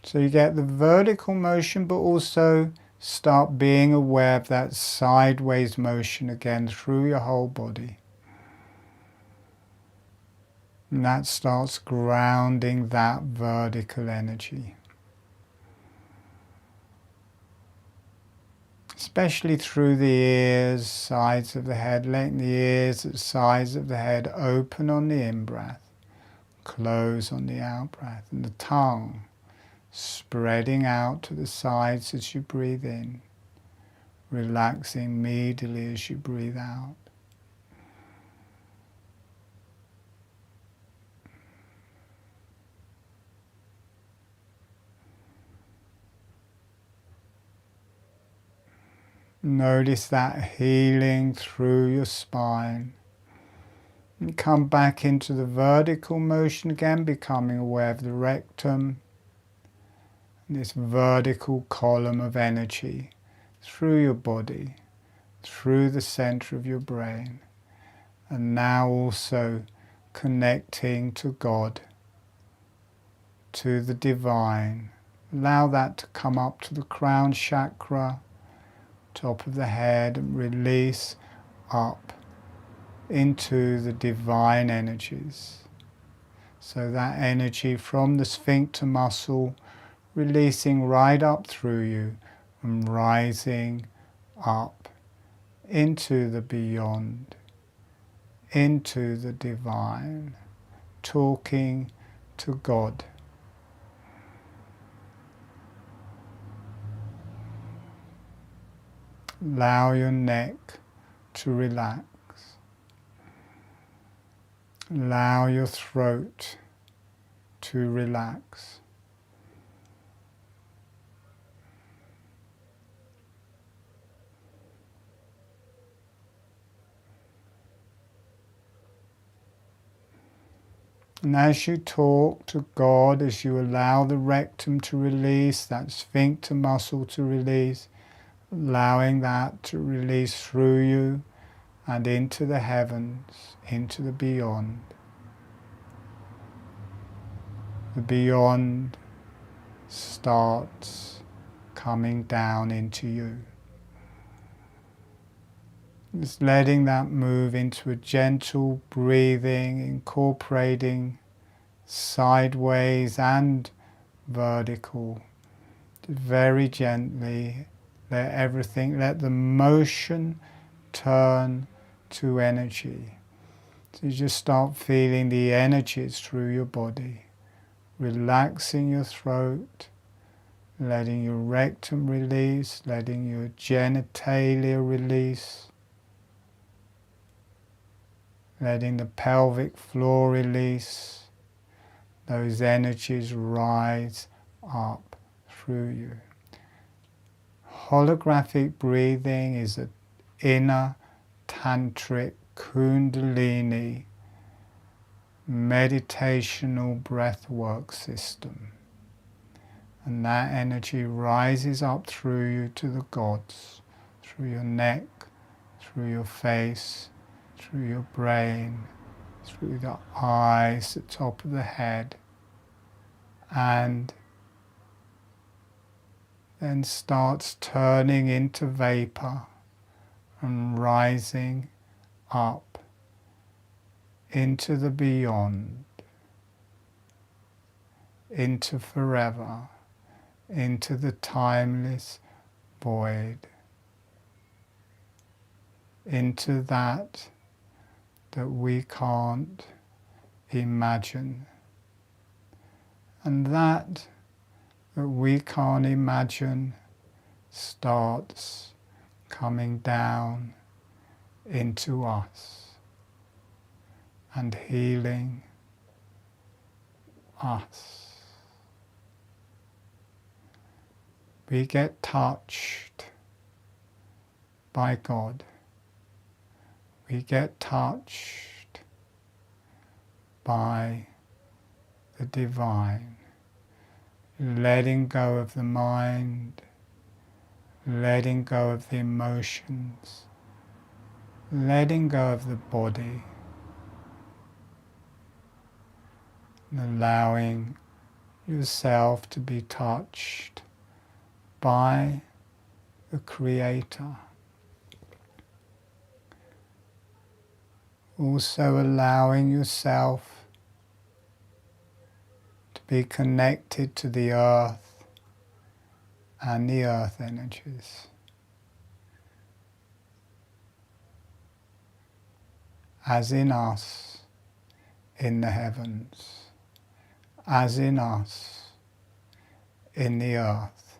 Speaker 1: So you get the vertical motion, but also start being aware of that sideways motion again through your whole body. And that starts grounding that vertical energy. Especially through the ears, sides of the head, letting the ears, the sides of the head open on the in-breath, close on the out-breath, and the tongue spreading out to the sides as you breathe in, relaxing immediately as you breathe out. Notice that healing through your spine. And come back into the vertical motion again, becoming aware of the rectum, this vertical column of energy through your body, through the center of your brain, and now also connecting to God, to the divine. Allow that to come up to the crown chakra, top of the head, and release up into the divine energies. So that energy from the sphincter muscle releasing right up through you and rising up into the beyond, into the divine, talking to God. Allow your neck to relax. Allow your throat to relax. And as you talk to God, as you allow the rectum to release, that sphincter muscle to release, allowing that to release through you and into the heavens, into the beyond. The beyond starts coming down into you. Just letting that move into a gentle breathing, incorporating sideways and vertical. Very gently, let the motion turn to energy. So you just start feeling the energies through your body, relaxing your throat, letting your rectum release, letting your genitalia release, letting the pelvic floor release, those energies rise up through you. Holographic breathing is an inner tantric Kundalini meditational breathwork system. And that energy rises up through you to the gods, through your neck, through your face, through your brain, through the eyes, the top of the head, and then starts turning into vapor and rising up into the beyond, into forever, into the timeless void, into that we can't imagine. And that we can't imagine starts coming down into us and healing us. We get touched by God. We get touched by the divine, letting go of the mind, letting go of the emotions, letting go of the body, and allowing yourself to be touched by the Creator. Also allowing yourself to be connected to the earth and the earth energies. As in us, in the heavens, as in us, in the earth.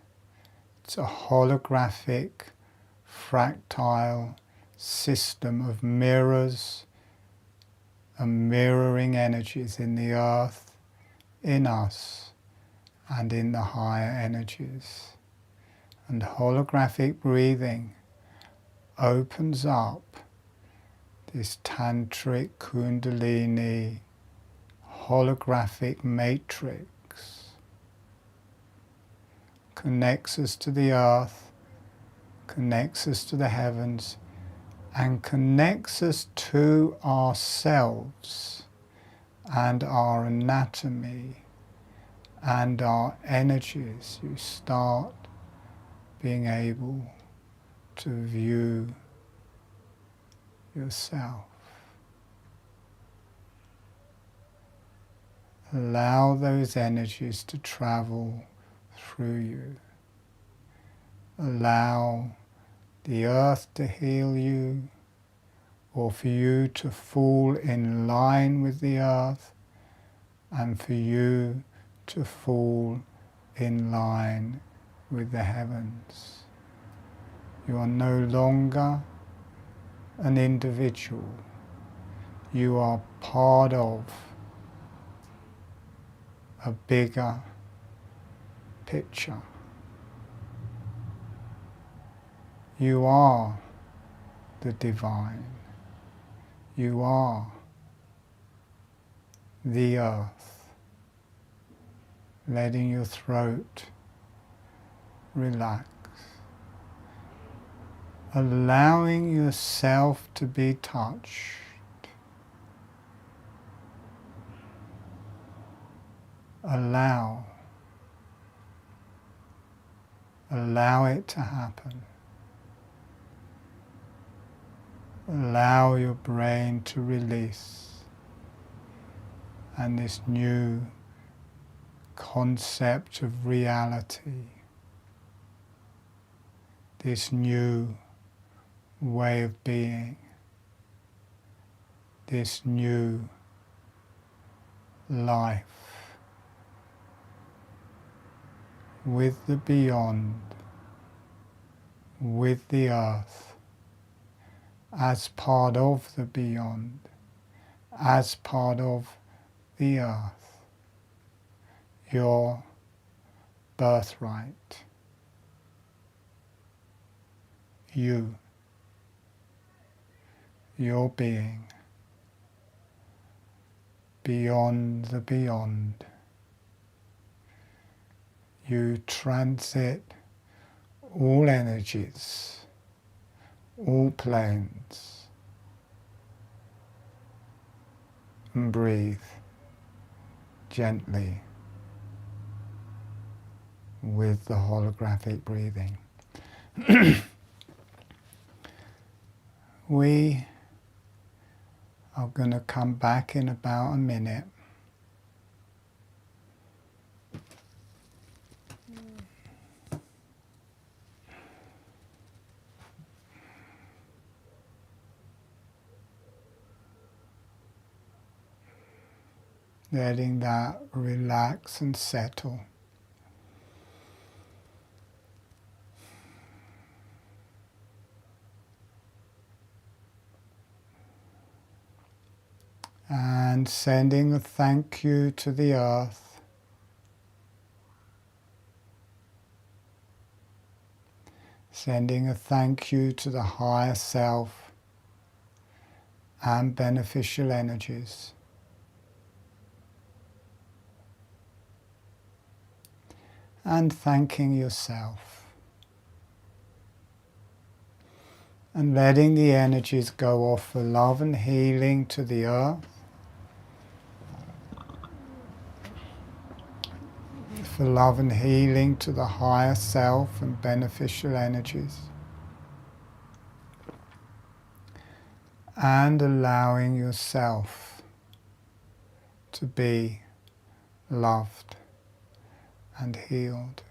Speaker 1: It's a holographic, fractile system of mirrors and mirroring energies in the earth, in us, and in the higher energies. And holographic breathing opens up this tantric Kundalini holographic matrix, connects us to the earth, connects us to the heavens, and connects us to ourselves and our anatomy and our energies. You start being able to view yourself. Allow those energies to travel through you. Allow the earth to heal you, or for you to fall in line with the earth, and for you to fall in line with the heavens. You are no longer an individual. You are part of a bigger picture. You are the divine. You are the earth. Letting your throat relax. Allowing yourself to be touched. Allow it to happen. Allow your brain to release, and this new concept of reality, this new way of being, this new life with the beyond, with the earth, as part of the beyond, as part of the earth, your birthright, you, your being, beyond the beyond. You transit all energies, all planes, and breathe gently with the holographic breathing. We are going to come back in about a minute. Letting that relax and settle. And sending a thank you to the earth. Sending a thank you to the higher self and beneficial energies. And thanking yourself. and letting the energies go off for love and healing to the earth, for love and healing to the higher self and beneficial energies, and allowing yourself to be loved and healed,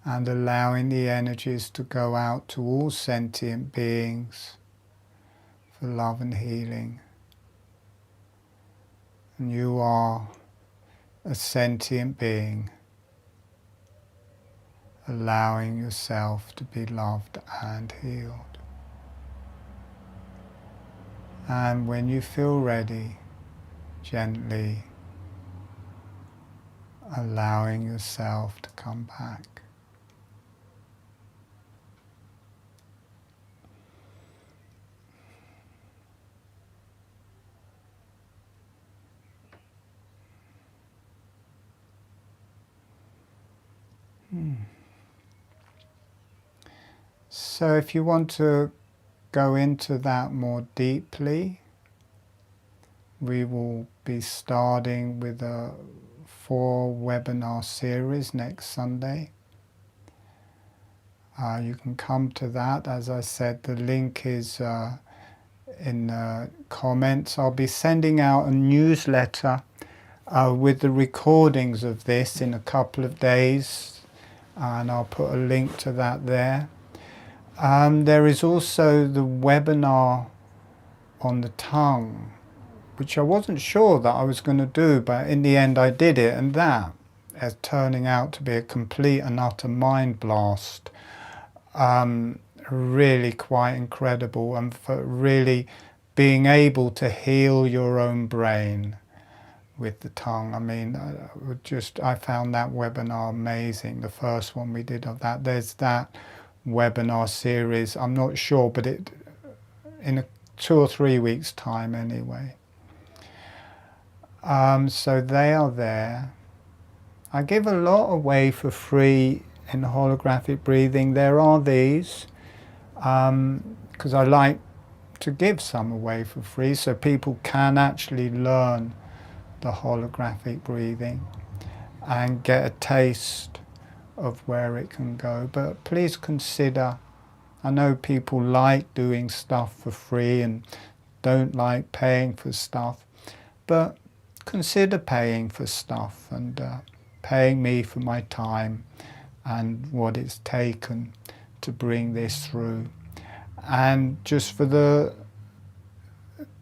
Speaker 1: and allowing the energies to go out to all sentient beings for love and healing. And you are a sentient being, allowing yourself to be loved and healed. And when you feel ready, gently allowing yourself to come back. So if you want to go into that more deeply, we will be starting with a 4-webinar series next Sunday. You can come to that. As I said, the link is in the comments. I'll be sending out a newsletter with the recordings of this in a couple of days, and I'll put a link to that there. There is also the webinar on the tongue, which I wasn't sure that I was going to do, but in the end I did it, and that is turning out to be a complete and utter mind blast. Really quite incredible, and for really being able to heal your own brain with the tongue. I mean, I found that webinar amazing, the first one we did of that. There's that webinar series, I'm not sure, but it in 2 or 3 weeks time anyway. So they are there. I give a lot away for free in holographic breathing. There are these, because I like to give some away for free so people can actually learn the holographic breathing and get a taste of where it can go. But please consider, I know people like doing stuff for free and don't like paying for stuff, but consider paying for stuff and paying me for my time and what it's taken to bring this through. And just for the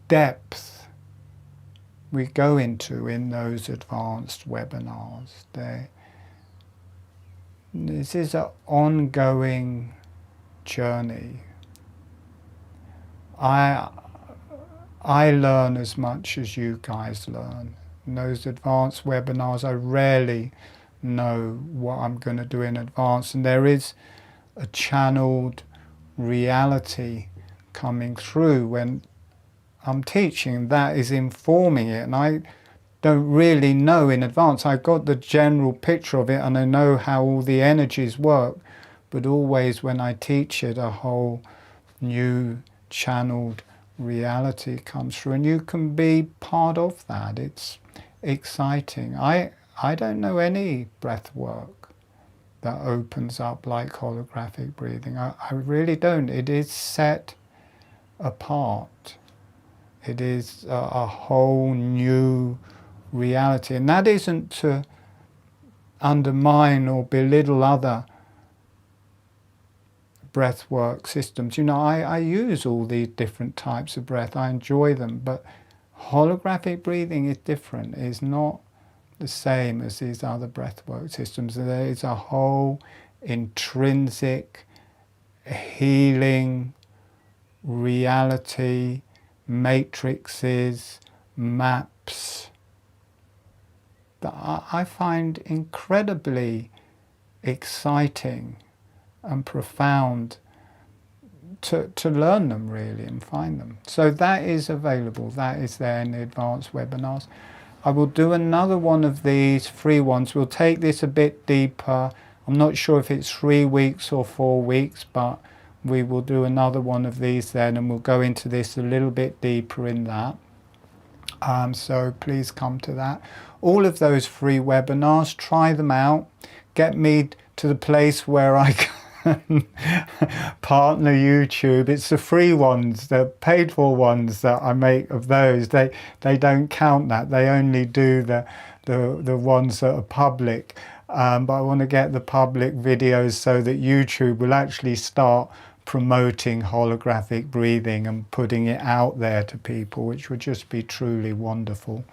Speaker 1: depth we go into in those advanced webinars, this is an ongoing journey. I learn as much as you guys learn. In those advanced webinars, I rarely know what I'm going to do in advance, and there is a channeled reality coming through when I'm teaching that is informing it, and I don't really know in advance. I've got the general picture of it and I know how all the energies work, but always when I teach it, a whole new channeled reality comes through, and you can be part of that. It's exciting. I don't know any breath work that opens up like holographic breathing. I really don't. It is set apart. It is a whole new reality, and that isn't to undermine or belittle other breathwork systems. You know, I use all these different types of breath. I enjoy them, but holographic breathing is different. It's not the same as these other breathwork systems. There is a whole intrinsic healing reality, matrices, maps that I find incredibly exciting and profound to learn them really and find them. So that is available, that is there in the advanced webinars. I will do another one of these free ones. We'll take this a bit deeper. I'm not sure if it's 3 weeks or 4 weeks, but we will do another one of these then, and we'll go into this a little bit deeper in that. So please come to that. All of those free webinars, try them out. Get me to the place where I can partner YouTube. It's the free ones, the paid for ones that I make of those. They don't count that. They only do the ones that are public. But I want to get the public videos so that YouTube will actually start promoting holographic breathing and putting it out there to people, which would just be truly wonderful.